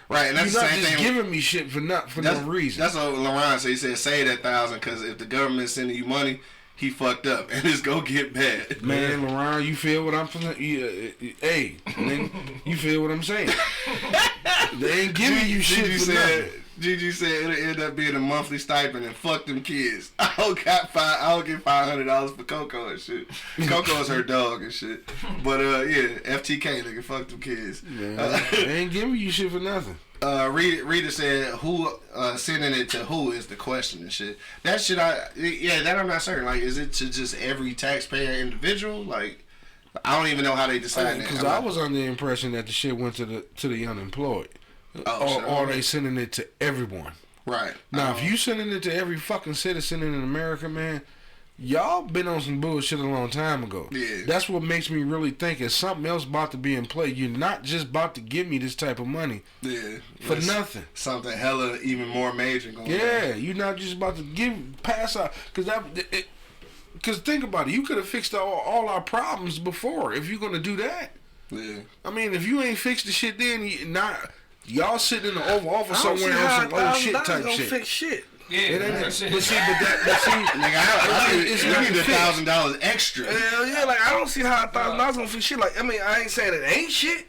Right, and that's You're the not same just thing. giving me shit for no reason. That's what LaRon said. He said, "Save that $1,000 because if the government's sending you money, he fucked up and it's gonna get bad." Man, LaRon, you feel what I'm saying? Hey, man, you feel what I'm saying? They ain't giving you shit for nothing. Gigi said it'll end up being a monthly stipend and fuck them kids. I'll get $500 for Coco and shit. Coco's her dog and shit. But yeah, FTK nigga, fuck them kids. Yeah, they ain't giving you shit for nothing. Rita said who sending it to who is the question and shit. That shit that I'm not certain. Like, is it to just every taxpayer individual? Like, I don't even know how they decide that. Because I was under the impression that the shit went to the unemployed. Or are they sending it to everyone? Right. Now, if you sending it to every fucking citizen in America, man, y'all been on some bullshit a long time ago. Yeah. That's what makes me really think is something else about to be in play. You're not just about to give me this type of money for nothing. Something hella even more major going on. Yeah, you're not just about to pass out. Because think about it. You could have fixed all our problems before if you're going to do that. Yeah. I mean, if you ain't fixed the shit then, y'all sitting in the Oval Office somewhere on some old shit type shit. Fix shit. Yeah, It ain't that's it. but see, Nigga, I need $1,000 extra. Hell yeah, like I don't see how $1,000 gonna fix shit. Like, I mean, I ain't saying it ain't shit,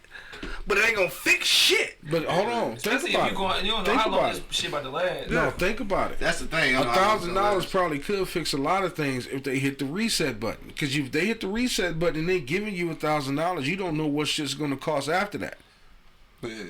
but it ain't gonna fix shit. But hold on, Especially think if about you it. don't know Think how long about this it. shit about to last. No, think about it. That's the thing. $1,000 probably could fix a lot of things if they hit the reset button. Because if they hit the reset button and they giving you $1,000, you don't know what shit's gonna cost after that. Yeah.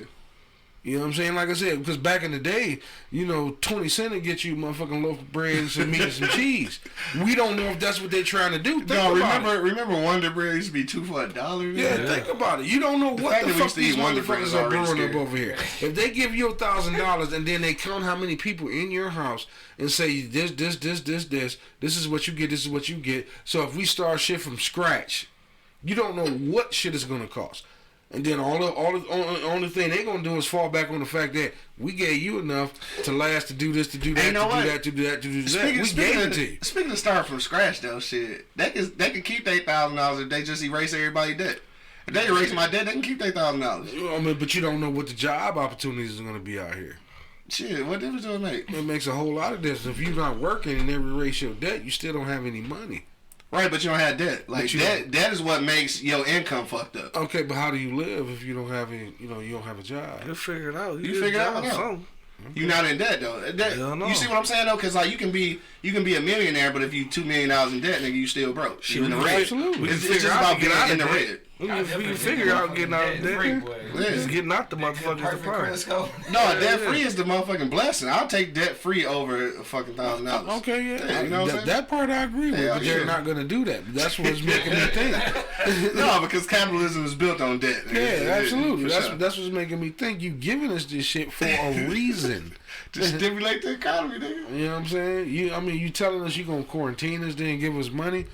You know what I'm saying? Like I said, because back in the day, 20 cents to get you a motherfucking loaf of bread and some meat and some cheese. We don't know if that's what they're trying to do. Remember Wonder Bread used to be $2 for $1? Yeah, think about it. You don't know what the fuck these Wonder Bread motherfuckers is are already brewing up scary. over here. If they give you $1,000 and then they count how many people in your house and say this is what you get, this is what you get. So if we start shit from scratch, you don't know what shit is gonna cost. And then all the only thing they gonna do is fall back on the fact that we gave you enough to last to do this, to do that, to do that. We gave it to you. Speaking of starting from scratch though, shit, they can keep their $1,000 if they just erase everybody's debt. If they erase my debt, they can keep their $1,000. I mean, but you don't know what the job opportunities are gonna be out here. Shit, what difference does it make? It makes a whole lot of difference. If you're not working and they erase your debt, you still don't have any money. Right, but you don't have debt. Like that is what makes your income fucked up. Okay, but how do you live if you don't have any? You don't have a job. You figure it out. You figure it out. Something. You're not in debt though. You see what I'm saying though? Because like you can be a millionaire, but if you $2 million in debt, nigga, you still broke. You in the red. Absolutely. It's just about being in the red. We can figure out getting out of debt. Yeah. Just getting out the motherfuckers the problem. No, debt free is the motherfucking blessing. I'll take debt free over a fucking $1,000. Okay, yeah. You know what I'm saying? That part I agree with, but they're not gonna do that. That's what's making me think. No, because capitalism is built on debt. Yeah, absolutely. Sure. That's what's making me think. You giving us this shit for a reason. To stimulate the economy, nigga. You know what I'm saying? You telling us you gonna quarantine us, then give us money?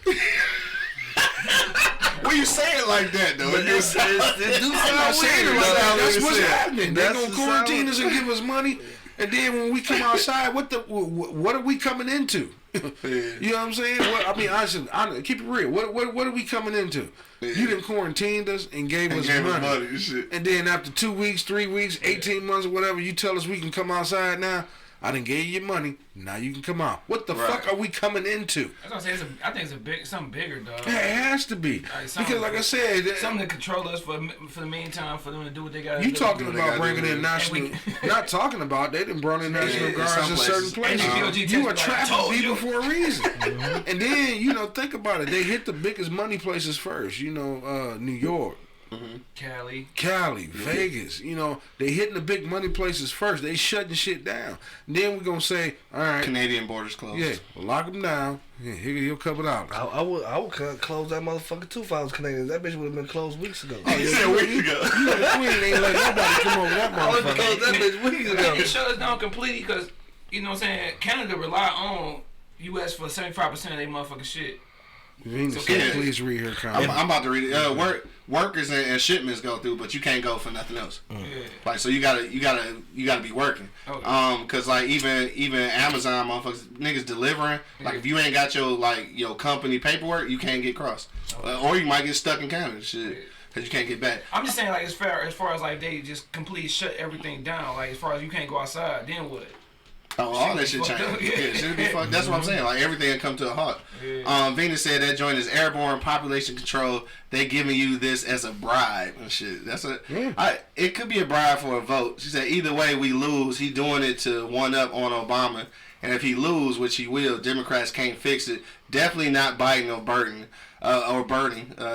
Well, you say it like that though. But it's I'm not saying it like that. That's what's happening. They're That's gonna the quarantine sound. us and give us money, and then when we come outside, what are we coming into? You know what I'm saying? I keep it real. What are we coming into? Yeah. You done quarantined us and gave us money. And shit. And then after 2 weeks, 3 weeks, 18 months or whatever, you tell us we can come outside now. I done gave you money. Now you can come out. What the fuck are we coming into? I was gonna say I think it's something bigger, dog. Yeah, it has to be. Because like I said, something to control us for the meantime, for them to do what they got to do. you talking about bringing in national, not talking about, they done brought in national guards in certain places. You are trapping people for a reason. And then, think about it. They hit the biggest money places first. New York. Cali, Vegas, they hitting the big money places first. They shutting shit down. And then we're gonna say, all right, Canadian borders closed. Yeah, we'll lock them down. Yeah, he'll cover it out. I would close that motherfucker too if I was Canadian. That bitch would have been closed weeks ago. You said weeks ago. You the queen ain't let nobody come over that I would have motherfucker. closed that bitch weeks ago. It shut us down completely because, you know what I'm saying, Canada rely on U.S. for 75% of their motherfucking shit. Venus, please read her comment. I'm about to read it. workers and shipments go through, but you can't go for nothing else. Yeah. Like so, you gotta be working. Okay. Cause like even Amazon motherfuckers niggas delivering. Like if you ain't got your company paperwork, you can't get crossed, or you might get stuck in Canada. Shit. Cause you can't get back. I'm just saying, like, as far as like they just completely shut everything down. Like, as far as you can't go outside, then what? Oh, all that shit changed. Yeah, shit be fucked. That's what I'm saying. Like everything will come to a halt. Yeah. Venus said that joint is airborne population control. They giving you this as a bribe and shit. That's it could be a bribe for a vote. She said either way we lose. He doing it to one up on Obama, and if he lose, which he will, Democrats can't fix it. Definitely not Biden or Burton.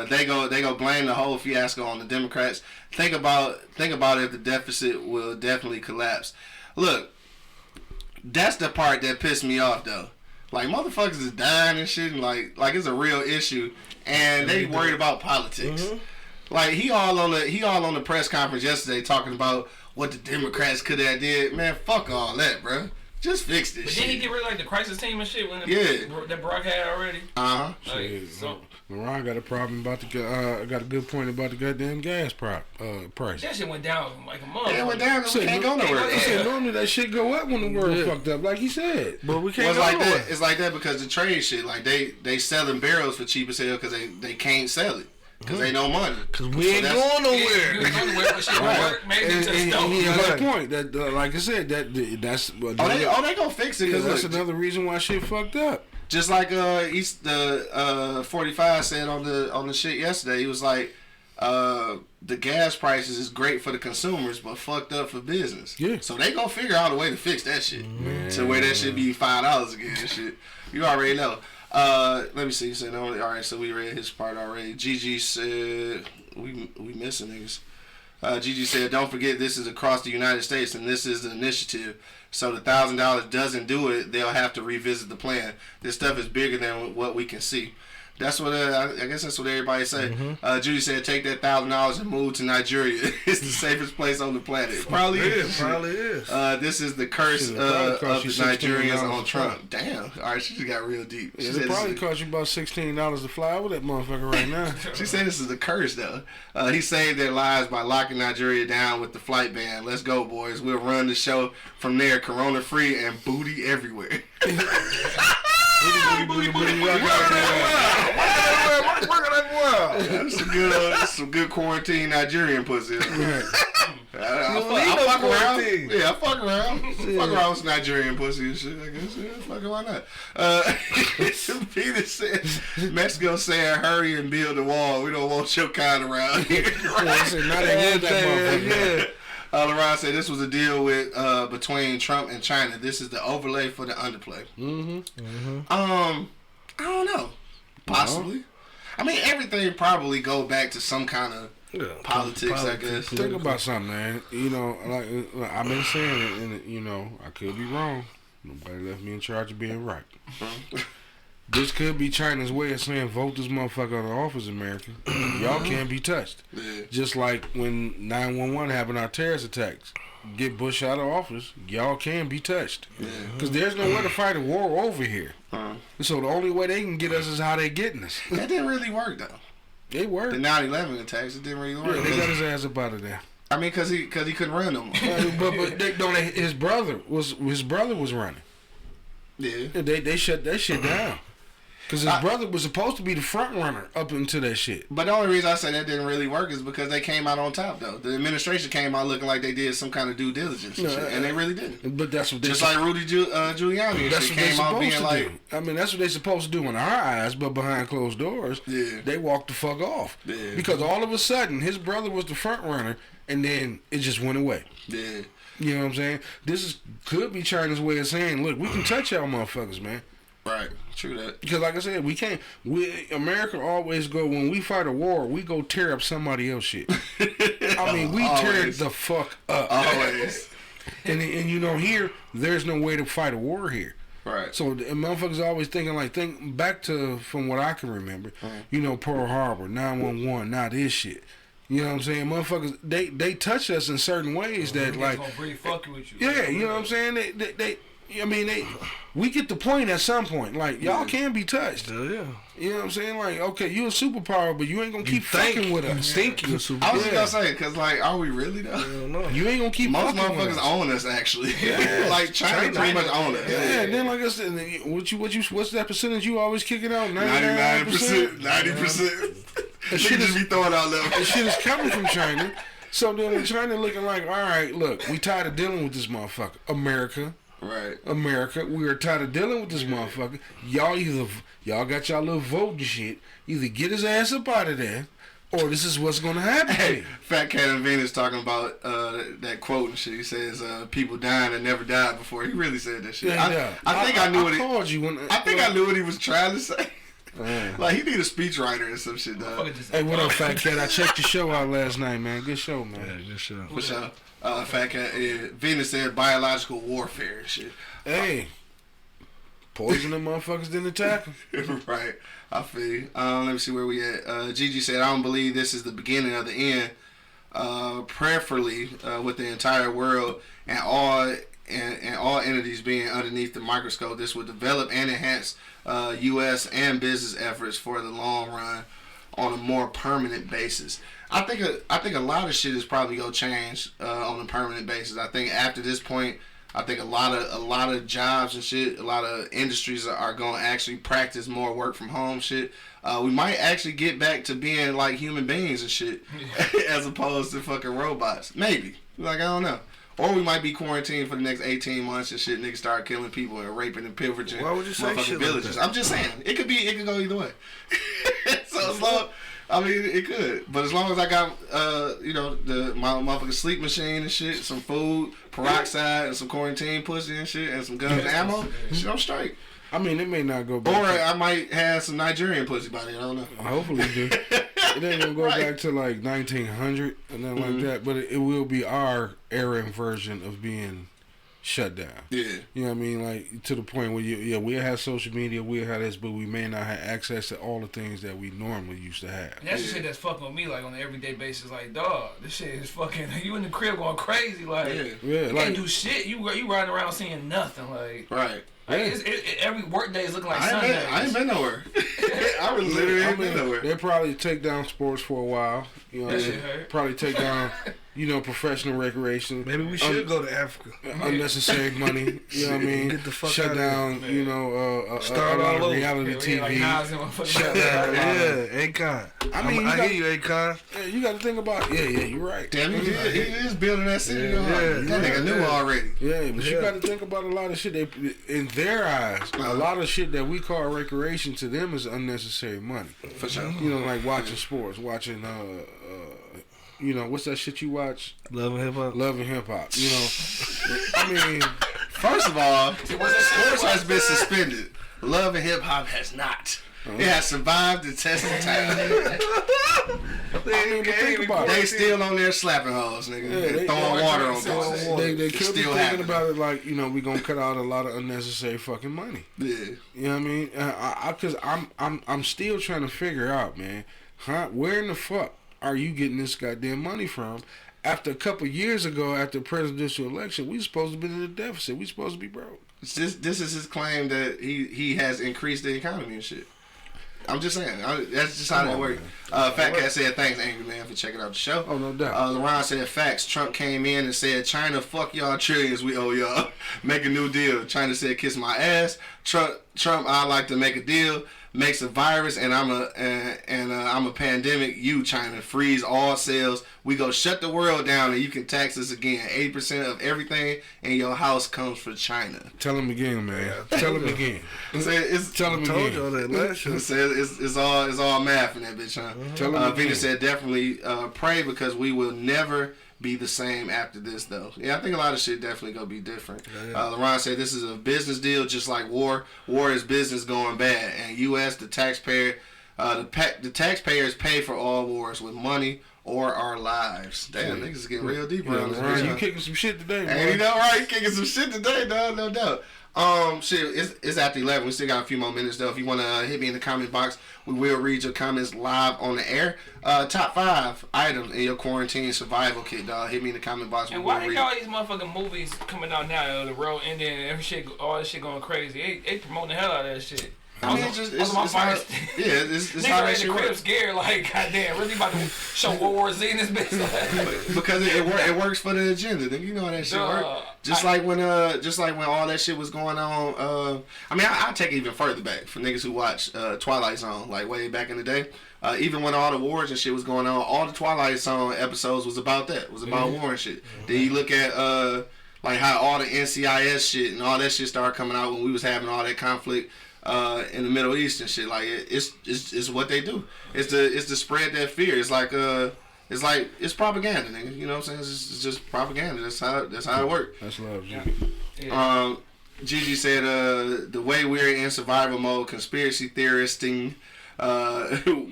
They go blame the whole fiasco on the Democrats. Think about if the deficit will definitely collapse. Look, that's the part that pissed me off though. Like motherfuckers is dying and shit, and like it's a real issue, and they worried about politics. Like he all on the press conference yesterday talking about what the Democrats could have did. Man, fuck all that, bro. Just fix this shit. But didn't he get rid of like the crisis team and shit when that Brock had already? Ron got a problem about got a good point about the goddamn gas price. That shit went down like a month. It went down. We can't go nowhere. He said normally that shit go up when the world fucked up, like he said. But we can't go nowhere. It's like that because the trade shit. Like they selling barrels for cheap as hell because they can't sell it. Because ain't no money. Because we ain't going nowhere. You ain't going nowhere, but shit work. Maybe to the stove. He has a point. That, like I said, that's... they gonna fix it. Because that's another reason why shit fucked up. Just like 45 said on the shit yesterday. He was like, the gas prices is great for the consumers, but fucked up for business. Yeah. So they gonna figure out a way to fix that shit. To where that shit be $5 again and shit. You already know. Let me see. So all right. So we read his part already. Gigi said we missing niggas. Gigi said, "Don't forget this is across the United States and this is the initiative. So the $1,000 doesn't do it. They'll have to revisit the plan. This stuff is bigger than what we can see." That's what I guess that's what everybody say. Judy said, "Take that $1,000 and move to Nigeria. It's the safest place on the planet." It probably is. Probably is. This is the curse of the Nigerians on Trump. Damn. All right, she just got real deep. It probably cost you about $16 to fly over that motherfucker right now. She said this is the curse though. He saved their lives by locking Nigeria down with the flight ban. Let's go, boys. We'll run the show from there, corona free and booty everywhere. That's some good quarantine Nigerian pussy. I fuck around. Yeah, I fuck around. Fuck around with Nigerian pussy and shit, I guess. Yeah, fucking why not? Peter said, Mexico saying hurry and build the wall. We don't want your kind around here. LeRon said this was a deal with between Trump and China. This is the overlay for the underplay. I don't know. Possibly. I mean, everything probably go back to some kind of politics, I guess. Think about something, man. You know, like I've been saying it, and you know, I could be wrong. Nobody left me in charge of being right. This could be China's way of saying, vote this motherfucker out of office, America. Y'all can't be touched. Yeah. Just like when 911 happened, our terrorist attacks. Get Bush out of office, y'all can be touched. Because there's no way to fight a war over here. So the only way they can get us is how they getting us. That didn't really work, though. It worked. The 9/11 attacks, it didn't really work. Yeah, they got his ass up out of there. I mean, because he couldn't run no more. but his brother was running. Yeah. They shut that shit down. Because his brother was supposed to be the front runner up into that shit. But the only reason I say that didn't really work is because they came out on top, though. The administration came out looking like they did some kind of due diligence and shit, and they really didn't. But that's what they just like Rudy Giuliani and shit came out being like... I mean, that's what they're supposed to do in our eyes, but behind closed doors, they walked the fuck off. Yeah. Because all of a sudden, his brother was the front runner, and then it just went away. Yeah. You know what I'm saying? Could be China's way of saying, look, we can touch y'all motherfuckers, man. Right, true that. Because like I said, America always go, when we fight a war, we go tear up somebody else's shit. I mean, we tear the fuck up. Always. and you know, here, there's no way to fight a war here. Right. So the motherfuckers always think back to, from what I can remember, you know, Pearl Harbor, 911, now this shit. You know what I'm saying? Motherfuckers, they touch us in certain ways that like... Gonna really fuck with you. Yeah, you know what I'm saying? I mean, we get the point at some point. Like, y'all can be touched. Hell yeah. You know what I'm saying? Like, okay, you a superpower, but you ain't gonna keep fucking with us. You think you a superpower. I was just gonna say, cause like, are we really though? You ain't gonna keep Most fucking with us. motherfuckers own us actually. Yeah. Like China pretty much own us. Yeah, and then like I said, what's that percentage you always kicking out? 99%, 90%. That shit just be throwing out there. That shit is coming from China. So then when China looking like, all right, look, we tired of dealing with this motherfucker. America, we are tired of dealing with this motherfucker. Y'all got y'all little vote and shit. Either get his ass up out of there, or this is what's gonna happen. Hey, Fat Cat and Venus talking about that quote and shit. He says people dying that never died before. He really said that shit. Yeah, I think I knew what I knew what he was trying to say. Like he need a speechwriter or some shit, dog. Hey, what up, Fat Cat? I checked your show out last night, man. Good show, man. Yeah, good show. For sure. Fat Cat, Venus said biological warfare and shit. Hey, poison them motherfuckers didn't attack them. Right. I feel you. Let me see where we at. Gigi said, I don't believe this is the beginning of the end. Prayerfully, with the entire world and all entities being underneath the microscope, this will develop and enhance U.S. and business efforts for the long run on a more permanent basis. I think a lot of shit is probably gonna change on a permanent basis. I think after this point, I think a lot of jobs and shit, a lot of industries are gonna actually practice more work from home shit. We might actually get back to being like human beings and shit, as opposed to fucking robots. Maybe. Like I don't know. Or we might be quarantined for the next 18 months and shit. Niggas start killing people and raping and pillaging motherfucking villages. Like I'm just saying, it could go either way. So as long, I mean, it could. But as long as I got, my motherfucking sleep machine and shit, some food, peroxide, and some quarantine pussy and shit, and some guns and ammo, shit, I'm straight. I mean, it may not go back. Or I might have some Nigerian pussy by then. I don't know. Hopefully you do. It ain't gonna go back to like 1900 and nothing like that, but it will be our era and version of being shut down. Yeah. You know what I mean? Like to the point where we'll have social media, we'll have this, but we may not have access to all the things that we normally used to have. That's the shit that's fucking with me, like on an everyday basis. Like, dog, this shit is fucking. You in the crib going crazy, like, you like, can't do shit. You riding around seeing nothing, like, right. Like, every work day is looking like Sunday. I ain't been nowhere. I literally ain't been nowhere. They probably take down sports for a while. You know what I mean? Probably take down, professional recreation. Maybe we should go to Africa. Unnecessary money. You know what I mean? Get the fuck Shut out down, of here. Start all over. Reality TV. Shut down. Yeah, Akon. I mean, I hear you, Akon. Yeah, you got to think about it. Yeah, you're right. Damn, he is building that city. That nigga knew already. Yeah, but you got to think about a lot of shit. In their eyes, a lot of shit that we call recreation to them is unnecessary money. For sure. Like watching sports, watching what's that shit you watch? Love and Hip Hop. Love and Hip Hop. I mean, first of all, sports has been suspended. Love and Hip Hop has not. It has survived the test of time. They still on there slapping hoes, nigga. They throwing water on bitches. They could be thinking about it like, we gonna cut out a lot of unnecessary fucking money. Yeah. You know what I mean? Cause I'm still trying to figure out, man, where in the fuck are you getting this goddamn money from? After a couple years ago, after the presidential election, we supposed to be in a deficit. We supposed to be broke. This is his claim that he has increased the economy and shit. I'm just saying. That's just how that works. Fat Cat said, thanks, Angry Man, for checking out the show. Oh, no doubt. LeRon said, facts. Trump came in and said, China, fuck y'all trillions we owe y'all. Make a new deal. China said, kiss my ass. Trump, I like to make a deal. Makes a virus and I'm a pandemic. You, China, freeze all sales. We go shut the world down and you can tax us again. 80% of everything in your house comes from China. Tell him again, man. Tell him again. Tell him again. Told y'all that last year. It's all math in that bitch, huh? Tell him again. Venus said definitely pray because we will never be the same after this, though. Yeah, I think a lot of shit definitely gonna be different. LeRon said this is a business deal, just like war. War is business going bad, and U.S. the taxpayers pay for all wars with money or our lives. Damn, niggas getting real deep around this. You kicking some shit today, man. Ain't you know right? Kicking some shit today, dog. No doubt. Shit, it's after 11. We still got a few more minutes though. If you want to hit me in the comment box, we will read your comments live on the air. Top 5 items in your quarantine survival kit, dog. Hit me in the comment box. And why they got all these motherfucking movies coming out now? The road ending and every shit, all this shit going crazy. They promoting the hell out of that shit. I mean, it's how Nigga that in shit the crib works. Scared like, goddamn, really about to show World War Z in this bitch. Because it works for the agenda. Then you know how that shit works. Just like when all that shit was going on. I mean, I take it even further back for niggas who watch Twilight Zone, like way back in the day. Even when all the wars and shit was going on, all the Twilight Zone episodes was about that. It was about war and shit. Then you look at like how all the NCIS shit and all that shit started coming out when we was having all that conflict in the Middle East and shit. Like it's what they do. It's to spread that fear. It's propaganda, nigga. You know what I'm saying? It's just propaganda. That's how it works. That's love, Gigi. Gigi said the way we're in survival mode, conspiracy theoristing,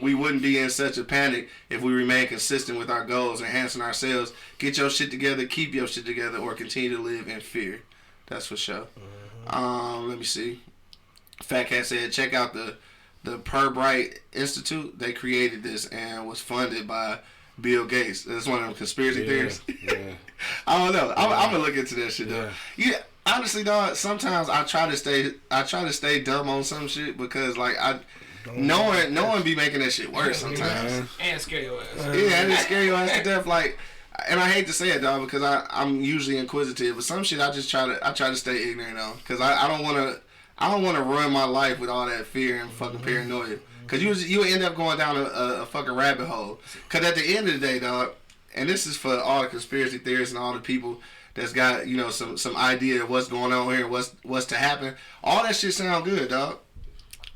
we wouldn't be in such a panic if we remain consistent with our goals, enhancing ourselves. Get your shit together, keep your shit together, or continue to live in fear. That's for sure. Let me see. Fat Cat said, check out the Per Bright Institute. They created this and was funded by Bill Gates. That's one of them conspiracy theories. Yeah. I don't know. I'm gonna look into that shit though. Yeah. Honestly, dog. Sometimes I try to stay dumb on some shit because like no one be making that shit worse sometimes. And scare your ass. Yeah, and it scare your ass to death. Like, and I hate to say it, dog, because I'm usually inquisitive, but some shit I try to stay ignorant on because I don't want to ruin my life with all that fear and fucking paranoia. Cause you end up going down a fucking rabbit hole. Cause at the end of the day, dog, and this is for all the conspiracy theorists and all the people that's got some idea of what's going on here, what's to happen. All that shit sound good, dog.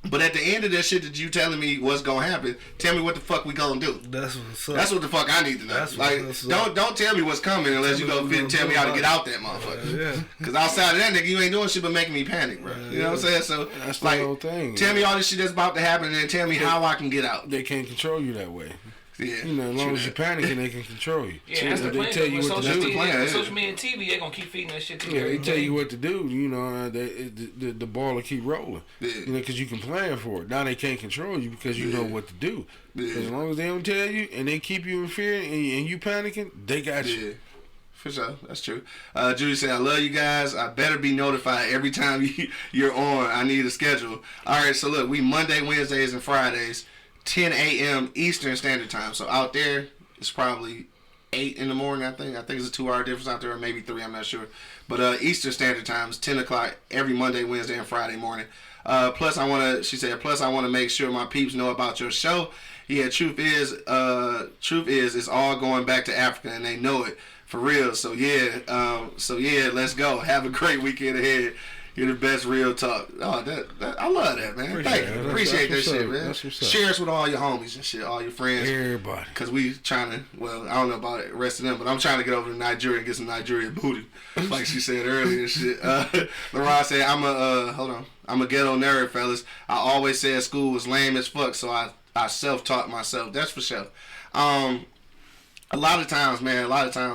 But at the end of that shit that you telling me what's gonna happen, tell me what the fuck we gonna do. That's what's up. That's what the fuck I need to know. Like, don't tell me what's coming unless you go tell me how to get out that motherfucker. Yeah. Cause outside of that nigga, you ain't doing shit but making me panic, bro. You know what I'm saying? So That's the like, whole thing. tell me all this shit that's about to happen, and then tell me how I can get out. They can't control you that way. Yeah, You know, as long as you're panicking, they can control you. Yeah, that's the They plan. tell you With what to social do. media, Yeah. social media and TV, they gonna keep feeding that shit to Yeah, they you. tell you what to do. You know, the ball will keep rolling. Yeah. You know, because you can plan for it. Now they can't control you because you know what to do. Yeah. As long as they don't tell you and they keep you in fear and you panicking, they got you. Yeah. For sure, that's true. Judy said, I love you guys. I better be notified every time you're on. I need a schedule. All right, so look, we Monday, Wednesdays, and Fridays, 10 a.m. Eastern Standard Time. So out there, it's probably 8 in the morning, I think. I think it's a 2-hour difference out there, or maybe 3, I'm not sure. But Eastern Standard Time is 10 o'clock every Monday, Wednesday, and Friday morning. Plus, she said, I want to make sure my peeps know about your show. Yeah, truth is, it's all going back to Africa, and they know it. For real. So yeah, let's go. Have a great weekend ahead. You're the best real talk. Oh, that I love that, man. Thank you. Appreciate that shit, man. That's what's up. Share us with all your homies and shit, all your friends. Everybody. Cause we trying to, well, I don't know about the rest of them, but I'm trying to get over to Nigeria and get some Nigerian booty, like she said earlier and shit. LaRon said, I'm a ghetto nerd, fellas. I always said school was lame as fuck, so I self-taught myself. That's for sure. A lot of times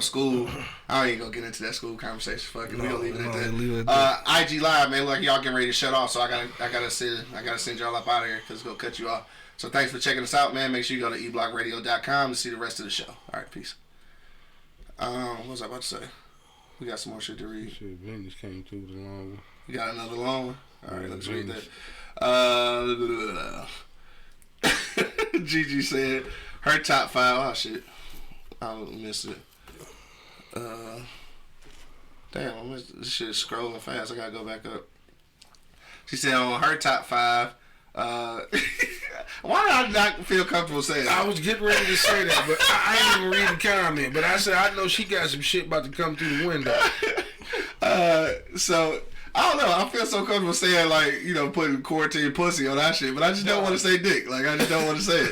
school, I ain't gonna get into that school conversation. Fuck it, we gonna leave it at that. IG Live, man, like y'all getting ready to shut off, so I gotta send y'all up out of here because it's gonna cut you off. So thanks for checking us out, man. Make sure you go to eblockradio.com to see the rest of the show. All right, peace. What was I about to say? We got some more shit to read. Shit, Ben just came through with a long one. You got another long one? All right, let's read that. Gigi said her top 5. Oh shit. I missed it. Damn, this shit is scrolling fast. I gotta go back up. She said on her top 5. Why did I not feel comfortable saying that? I was getting ready to say that, but I ain't even read the comment. But I said I know she got some shit about to come through the window. So I don't know. I feel so comfortable saying like, you know, putting quarantine pussy on that shit, but I just don't want to say dick. Like I just don't want to say it.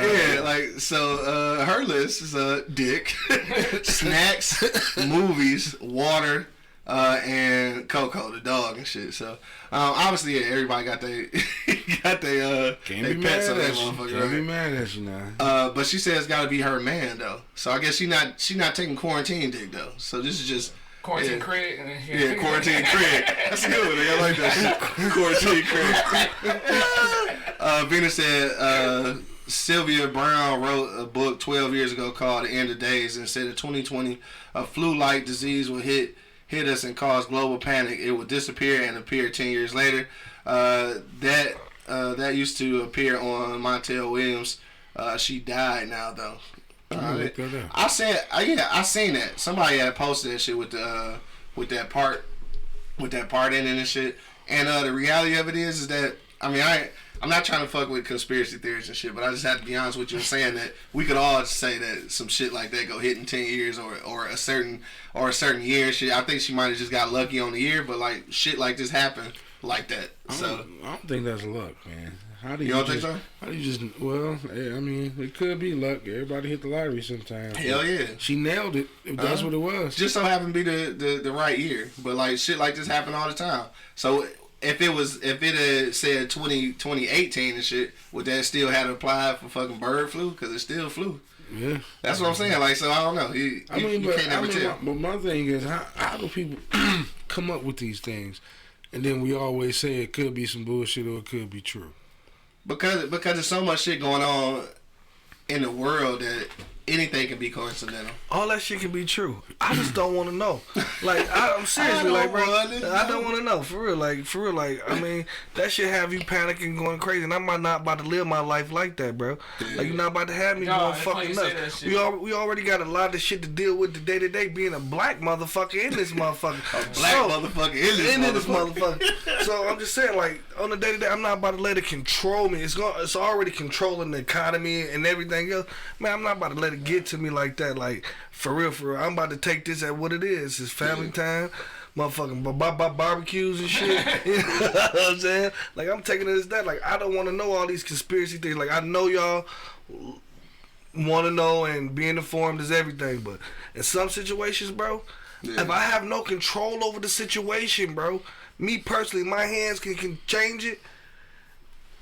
Yeah, like so. Her list is dick, snacks, movies, water, and Coco the dog and shit. So obviously, yeah, everybody got they pets on that motherfucker. Can't be mad at you now. But she says it's got to be her man though. So I guess she not taking quarantine dick though. So this is just Quarantine Craig. Yeah, Quarantine Craig. That's a good one. I like that shit. Quarantine Craig. Venus said Sylvia Brown wrote a book 12 years ago called The End of Days and said in 2020 a flu-like disease will hit us and cause global panic. It will disappear and appear 10 years later. That used to appear on Montel Williams. She died now though. I seen that. Somebody had posted that shit with that part in it and shit. And the reality of it is that I'm not trying to fuck with conspiracy theories and shit, but I just have to be honest with you and saying that we could all say that some shit like that go hit in 10 years or a certain year. Shit, I think she might have just got lucky on the year, but like shit like this happened like that. So I don't think that's luck, man. How do you don't think so? How do you just? Well, I mean, it could be luck. Everybody hit the lottery sometimes. Hell yeah, she nailed it. If that's what it was. Just so happened to be the right year, but like shit like this happen all the time. So if it had said 2018 and shit, would that still have applied for fucking bird flu? Because it's still flu. Yeah, that's what I'm saying. Like, so I don't know. You can't never tell. But my thing is, how do people come up with these things, and then we always say it could be some bullshit or it could be true. Because there's so much shit going on in the world that anything can be coincidental. All that shit can be true. I just don't want to know. Like, I'm seriously like, bro, I don't want to know. For real. Like, I mean, that shit have you panicking, going crazy, and I'm not about to live my life like that, bro. Like, you're not about to have me going fucking nuts. We already got a lot of shit to deal with the day to day, being a black motherfucker in this motherfucker. Motherfucker in this motherfucker. So I'm just saying, like, on the day to day, I'm not about to let it control me. It's already controlling the economy and everything else. Man, I'm not about to let it get to me like that. Like, for real. I'm about to take this at what it is. It's family time, motherfucking barbecues and shit. You know what I'm saying? Like, I'm taking it as that. Like, I don't want to know all these conspiracy things. Like, I know y'all want to know, and being informed is everything. But in some situations, bro, if I have no control over the situation, bro, me personally, my hands can change it.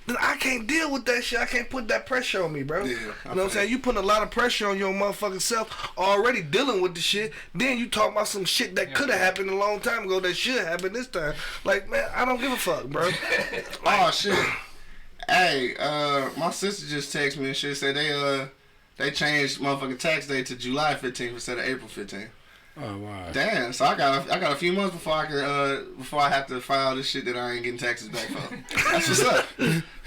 Then I can't deal with that shit. I can't put that pressure on me, bro. Yeah, you know what I'm saying? You putting a lot of pressure on your motherfucking self already dealing with the shit. Then you talk about some shit that could have happened a long time ago that should happen this time. Like, man, I don't give a fuck, bro. Oh shit. Hey, my sister just texted me and shit, said they changed motherfucking tax day to July 15th instead of April 15th. Oh wow! Damn, so I got a few months before I have to file this shit that I ain't getting taxes back for. That's what's up.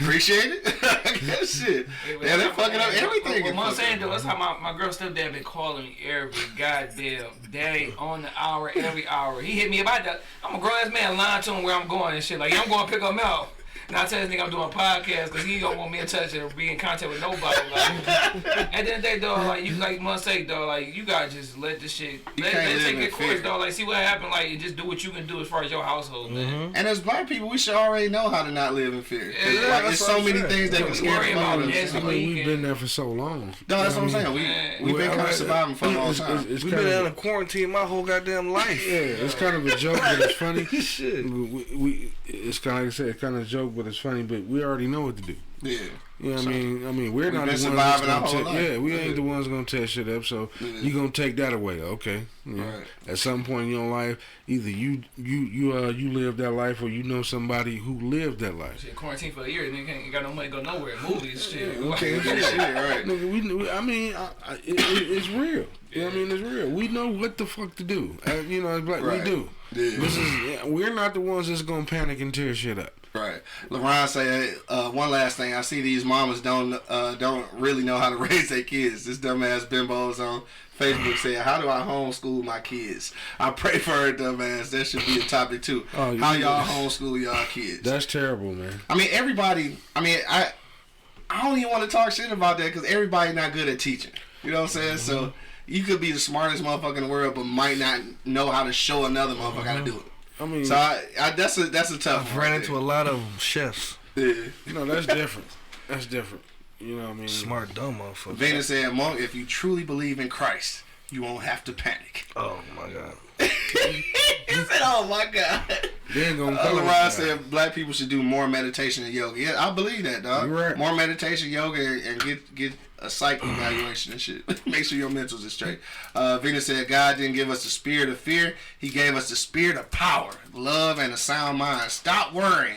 Appreciate it. That shit. Yeah, they fucking up everything. What I'm saying though, that's how my girl stepdad been calling me every goddamn day on the hour, every hour. He hit me about that. I'm a grown ass man lying to him where I'm going and shit. Like, I'm going to pick him out. And I tell this nigga I'm doing a podcast because he don't want me to touch it or be in contact with nobody. Like, at the end of the day, dog, like, you like must say, dog, like, you gotta just let this shit, let it take its course, dog. Like, see what happened, like, and just do what you can do as far as your household, man. And as black people, we should already know how to not live in fear. Like, there's so many things that can scare us. I mean, we've been there for so long. No, that's what I'm saying. We've been kind of surviving for a long time. We've been in a quarantine my whole goddamn life. Yeah, it's kind of a joke, but it's funny. Shit. It's kind of, like I said, it's kind of a joke, but it's funny. But we already know what to do. Yeah. You know what I mean, we're not the ones that's gonna we ain't the ones gonna tear shit up. So you gonna take that away, okay? Yeah. Right. At some point in your life, either you live that life, or you know somebody who lived that life. Shit, quarantine for a year, nigga ain't got no money to go nowhere. Movies, shit. Okay, shit, right? Nigga, I mean, it's real. You know what I mean? It's real. We know what the fuck to do. You know, like we do. Yeah. We're not the ones that's gonna panic and tear shit up. Right. LeBron said, one last thing. I see these mamas don't really know how to raise their kids. This dumbass bimbos on Facebook said, how do I homeschool my kids? I pray for her, dumbass. That should be a topic too. Oh, how y'all homeschool y'all kids? That's terrible, man. I mean, everybody, I don't even want to talk shit about that because everybody not good at teaching. You know what I'm saying? So you could be the smartest motherfucker in the world, but might not know how to show another motherfucker how to do it. I mean, so that's a tough. I've ran into a lot of chefs. Yeah. No, that's different. That's different. You know what I mean? Smart, dumb motherfucker. Venus said, Monk, if you truly believe in Christ, you won't have to panic. Oh my God. He said, oh my God. LeBron said black people should do more meditation and yoga. Yeah, I believe that, dog. You're right. More meditation, yoga, and get a psych evaluation and shit. Make sure your mentals is straight. Venus said, God didn't give us the spirit of fear. He gave us the spirit of power, love, and a sound mind. Stop worrying.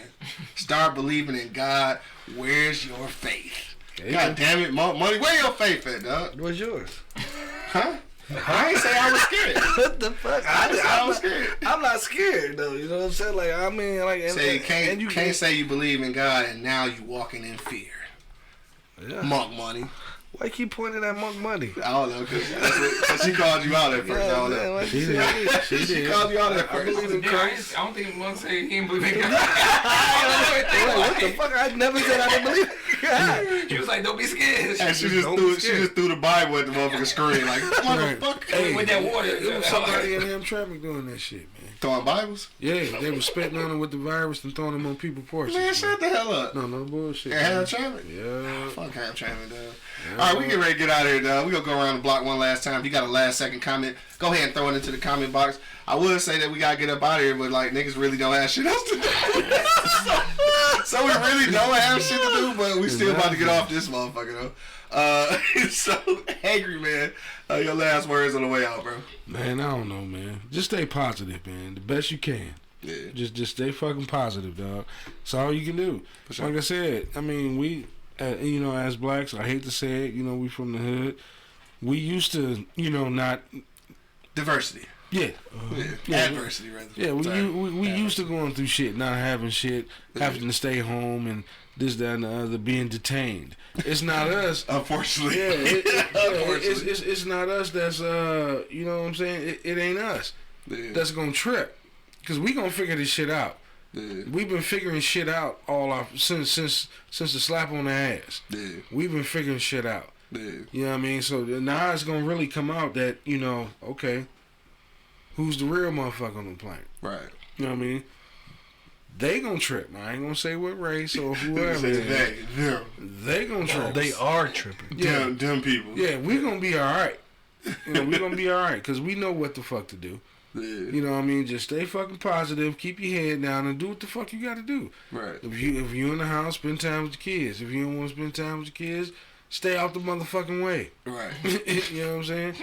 Start believing in God. Where's your faith? God damn it, money. Where your faith at, dog? What's yours? Huh? I ain't say I was scared. What the fuck? I was scared. I'm not scared though. You know what I'm saying? Like I mean, like Say you can't say you believe in God and now you walking in fear. Yeah. Monk money. Why you keep pointing at Monk Money? I don't know, cause she called you out at first. I don't know. She did. She called you out at first. I don't think Monk said he didn't believe in God. What the fuck? I never said I didn't believe in God. She was like, don't be scared. And she just threw the Bible at the motherfucking screen like, motherfucker. Hey, with that water. It was somebody in Hamtramck doing that shit, man. Throwing Bibles? Yeah, they was spitting on them with the virus and throwing them on people's porches. Man, shut the hell up. No bullshit. And Hamtramck? Yeah. Fuck Hamtramck, dog. All right, we get ready to get out of here, dog. We gonna go around the block one last time. If you got a last second comment, go ahead and throw it into the comment box. I would say that we gotta get up out of here, but like niggas really don't have shit else to do. So we really don't have shit to do, but we still about to get off this motherfucker though. So angry man, your last words on the way out, bro. Man, I don't know, man. Just stay positive, man. The best you can. Yeah. Just stay fucking positive, dog. That's all you can do. Sure. Like I said, I mean, we, you know, as blacks, I hate to say it, you know, we from the hood. We used to, you know, not Diversity. Yeah. Adversity, rather. Yeah, we used to going through shit, not having shit, having to stay home and this, that, and the other, being detained. It's not us. Unfortunately. Yeah, it's not us that's, you know what I'm saying? It ain't us that's going to trip. Because we going to figure this shit out. Yeah. We've been figuring shit out since the slap on the ass. Yeah. We've been figuring shit out. Yeah. You know what I mean? So now it's going to really come out that, you know, okay, who's the real motherfucker on the planet? Right. You know what I mean? They gonna trip. I ain't gonna say what race or whoever. They gonna trip. They are tripping. Yeah. Dumb people. Yeah, we gonna be all right. You know, we gonna be all right because we know what the fuck to do. Yeah. You know what I mean? Just stay fucking positive, keep your head down, and do what the fuck you gotta do. Right. If you in the house, spend time with your kids. If you don't want to spend time with your kids, stay out the motherfucking way. Right. You know what I'm saying?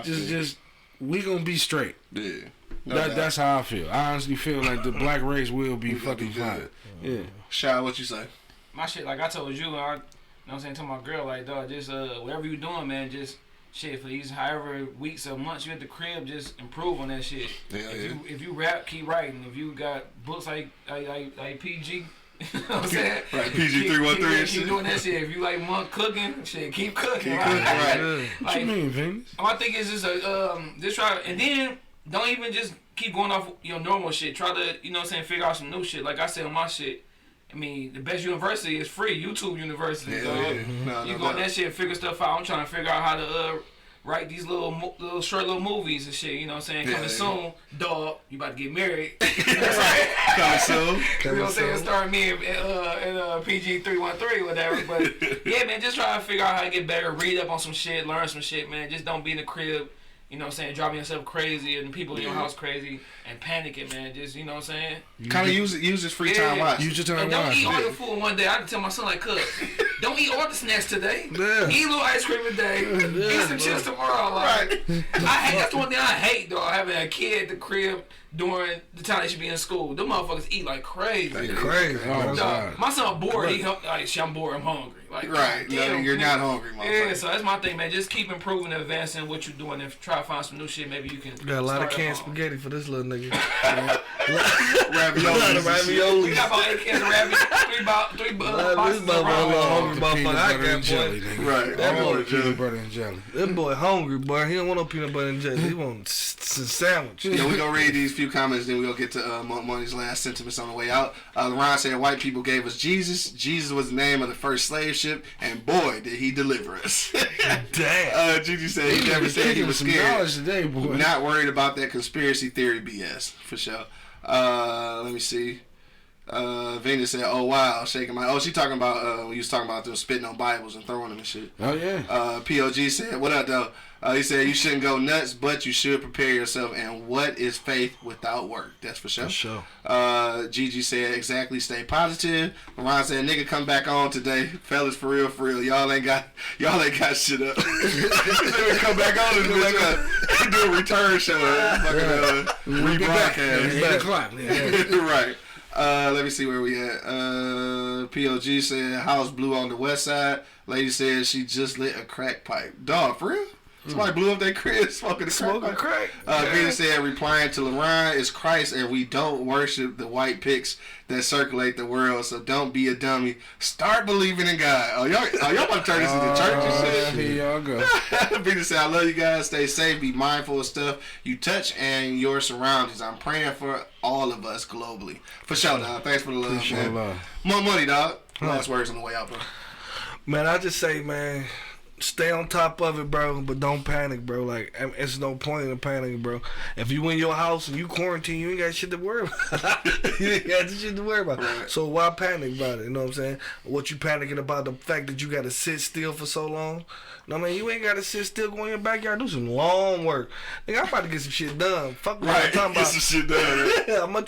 Just we gonna be straight. Yeah. That's how I feel. I honestly feel like the black race will be fucking fine. Yeah. Shy, what you say? My shit, like I told you, you know what I'm saying, to my girl, like, dog, just whatever you doing, man, just shit for these however weeks or months you at the crib, just improve on that shit. If you rap, keep writing. If you got books like PG, you know what I'm saying? Right, PG-313 and shit. Keep doing that shit. If you like Monk cooking, shit, keep cooking. Right. What you mean, Venus? My thing is just just try, and then don't even just keep going off your normal shit. Try to, you know what I'm saying, figure out some new shit. Like I said on my shit, I mean, the best university is free. YouTube University. You go on that shit and figure stuff out. I'm trying to figure out how to write these little short movies and shit. You know what I'm saying? Coming soon, dog. You about to get married. That's right. Coming soon. You know what I'm saying? Start me in PG-313 whatever. But yeah, man, just try to figure out how to get better. Read up on some shit. Learn some shit, man. Just don't be in the crib. You know what I'm saying? Driving yourself crazy and the people in your house crazy and panicking, man. Just, you know what I'm saying? Kind of use this free time watch. Use your time and watch. don't eat all the food one day. I had to tell my son, like, cuz, don't eat all the snacks today. Yeah. Eat a little ice cream a day. Eat some chips tomorrow. Like, that's the one thing I hate, though, having a kid at the crib during the time they should be in school. Them motherfuckers eat like crazy. Crazy. Oh, God. My son bored. He like, shit, I'm bored. I'm hungry. Like, Right. No, you're not hungry, motherfucker. Yeah, so that's my thing, man. Just keep improving and advancing what you're doing and try to find some new shit. Maybe you can. Got a lot of start canned up on. spaghetti for this little nigga. Ravioli. We got about 8 cans of ravioli, three boxes of ravioli. Motherfucker, I butter got and jelly, boy. nigga. Right. That All boy the Peanut jelly. butter and jelly. That boy hungry, boy. He don't want no peanut butter and jelly. He want some sandwich. Yeah, we gonna read these few comments, then we gonna get to Money's last sentiments on the way out. LeRon said, "White people gave us Jesus. Jesus was the name of the first slave ship, and boy, did he deliver us." Damn. Gigi said he never said he was some scared. knowledge today, boy. Not worried about that conspiracy theory BS for sure. Let me see. Venus said, "Oh wow," shaking my. Oh, she talking about when you was talking about them spitting on Bibles and throwing them and shit. Oh yeah. POG said, "What up though?" He said, "You shouldn't go nuts, but you should prepare yourself." And what is faith without work? That's for sure. For sure. Gigi said, "Exactly. Stay positive." Ron said, "Nigga, come back on today, fellas. For real. Y'all ain't got shit up." Come back on and do a return show. Fucking rebroadcast. 8 o'clock. Yeah. Right. Let me see where we at. POG said house blew on the west side. Lady said she just lit a crack pipe. Dog, for real? Somebody blew up their crib smoking a crack. Venus said replying to LaRon is Christ and we don't worship the white pics that circulate the world, so don't be a dummy. Start believing in God. Oh, y'all about to turn this into church and shit. Here y'all go. Venus said, I love you guys. Stay safe. Be mindful of stuff you touch and your surroundings. I'm praying for all of us globally. For sure, dog. Thanks for the love, man. Love. More money, dog. Last words on the way out, bro. Man, I just say, man, stay on top of it, bro, but don't panic, bro. Like, it's no point in panicking, bro. If you in your house and you quarantine, you ain't got shit to worry about. You ain't got shit to worry about. Right. So why panic about it? You know what I'm saying? What you panicking about, the fact that you got to sit still for so long? No, man, you ain't got to sit still, go in your backyard, do some long work. Nigga, I'm about to get some shit done. Fuck what I'm talking Get about. some shit done. Right? Yeah, I'm gonna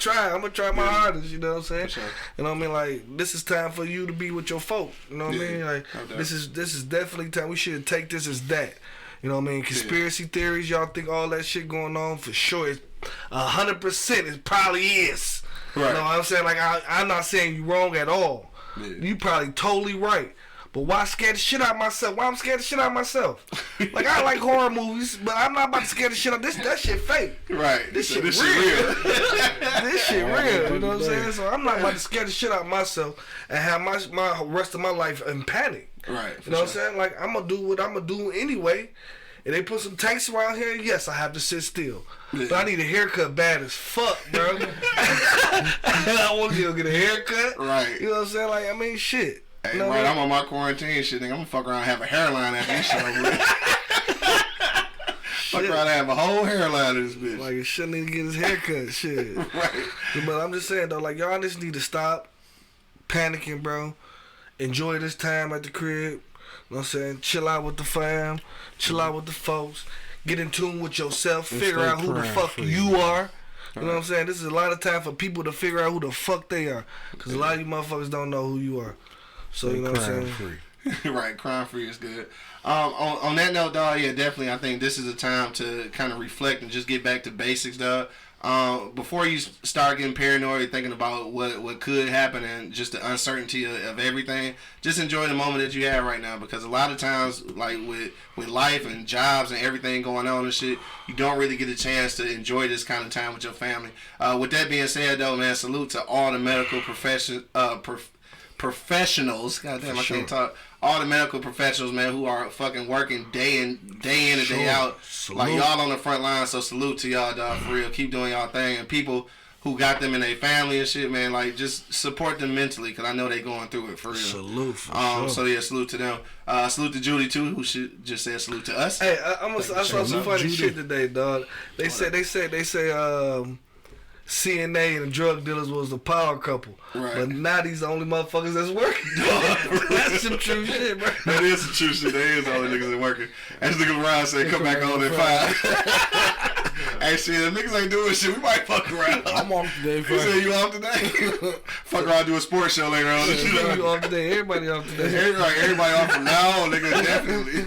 try my hardest, you know what I'm saying? Sure. You know what I mean? Like, this is time for you to be with your folk. You know what I mean? Like, no doubt. this is definitely time. We should take this as that. You know what I mean? Conspiracy theories, y'all think all that shit going on for sure. It's 100%. It probably is. Right. You know what I'm saying? Like, I'm not saying you wrong at all. Yeah. You probably totally right. But why scare the shit out of myself? Why I'm scared the shit out of myself? Like, I like horror movies, but I'm not about to scare the shit out. That shit fake. Right. This shit real. This shit real. You know what I'm saying? So I'm not about to scare the shit out of myself and have my rest of my life in panic. Right. You know what I'm saying? Like, I'm gonna do what I'm gonna do anyway. If they put some tanks around here, yes, I have to sit still. Yeah. But I need a haircut bad as fuck, bro. I want to go get a haircut. Right. You know what I'm saying? Like, I mean, shit. Hey, You know right, what I I'm on my quarantine shit, nigga. I'm gonna fuck around and have a hairline after this show, bro. Fuck around and have a whole hairline in this bitch. Like, it shouldn't need to get his haircut, shit. Right. But I'm just saying, though, like, y'all just need to stop panicking, bro. Enjoy this time at the crib. You know what I'm saying? Chill out with the fam. Chill out with the folks. Get in tune with yourself. Figure out who the fuck you are. You know what I'm saying? This is a lot of time for people to figure out who the fuck they are. Because a lot of you motherfuckers don't know who you are. So, you know what I'm saying? Right, crime free is good. On that note, dog, yeah, definitely. I think this is a time to kind of reflect and just get back to basics, dog. Before you start getting paranoid, thinking about what could happen and just the uncertainty of everything, just enjoy the moment that you have right now. Because a lot of times, like with life and jobs and everything going on and shit, you don't really get a chance to enjoy this kind of time with your family. With that being said, though, man, salute to all the medical professionals. Goddamn, I can't talk. All the medical professionals, man, who are fucking working day in and day out. Salute. Like, y'all on the front line, so salute to y'all, dog, for real. Keep doing y'all thing. And people who got them in their family and shit, man, like, just support them mentally, because I know they going through it, for real. Salute, for sure. So, yeah, salute to them. Salute to Judy, too, who should just said salute to us. Hey, I saw some funny shit today, dog. They say CNA and drug dealers was a power couple. Right. But now these the only motherfuckers that's working. That's some true shit, bro. That is some true shit. They is all the niggas that working. As nigga Ryan said, come back on at 5. Hey, shit, if niggas ain't doing shit, we might fuck around. I'm off today. You said you off today? Fuck around, do a sports show later on. You off today. Everybody off today. Everybody off from now on, nigga, definitely.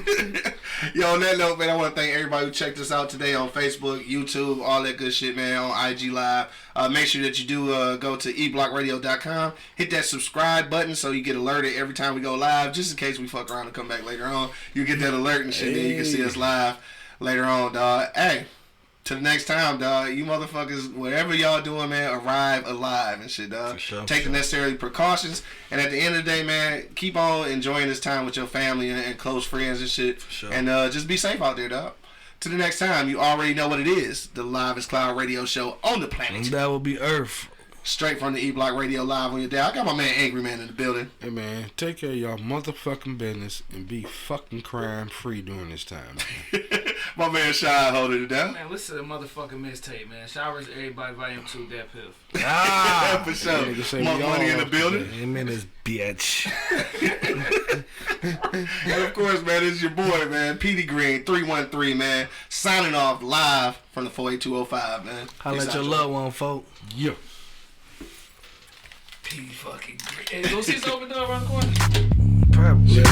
Yo, on that note, man, I want to thank everybody who checked us out today on Facebook, YouTube, all that good shit, man, on IG Live. Make sure that you do go to eblockradio.com, hit that subscribe button so you get alerted every time we go live, just in case we fuck around and come back later on. You get that alert and shit, then you can see us live later on, dog. Hey, till the next time, dog, you motherfuckers, whatever y'all doing, man, arrive alive and shit, dog. Take the necessary precautions, and at the end of the day, man, keep on enjoying this time with your family and close friends and shit, and just be safe out there, dog. To the next time, you already know what it is, the Live is Cloud radio show on the planet. And that will be Earth. straight from the E Block Radio live on your day. I got my man Angry Man in the building. Hey man, take care of y'all motherfucking business and be fucking crime free during this time. My man Shy holding it down. Man, listen to the motherfucking mixtape, man. Showers Everybody Volume 2, that piff. For sure. More money in the building. Him and his bitch. And of course, man, it's your boy, man, Petey Green, 313, man, signing off live from the 48205, man. Holla at your loved one, folk. Yeah. P fucking great. Hey, go see this open door around the corner. Probably.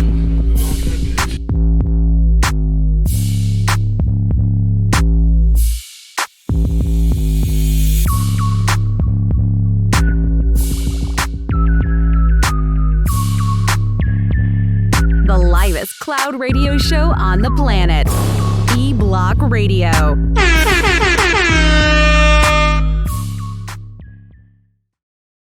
The livest cloud radio show on the planet. E Block Radio.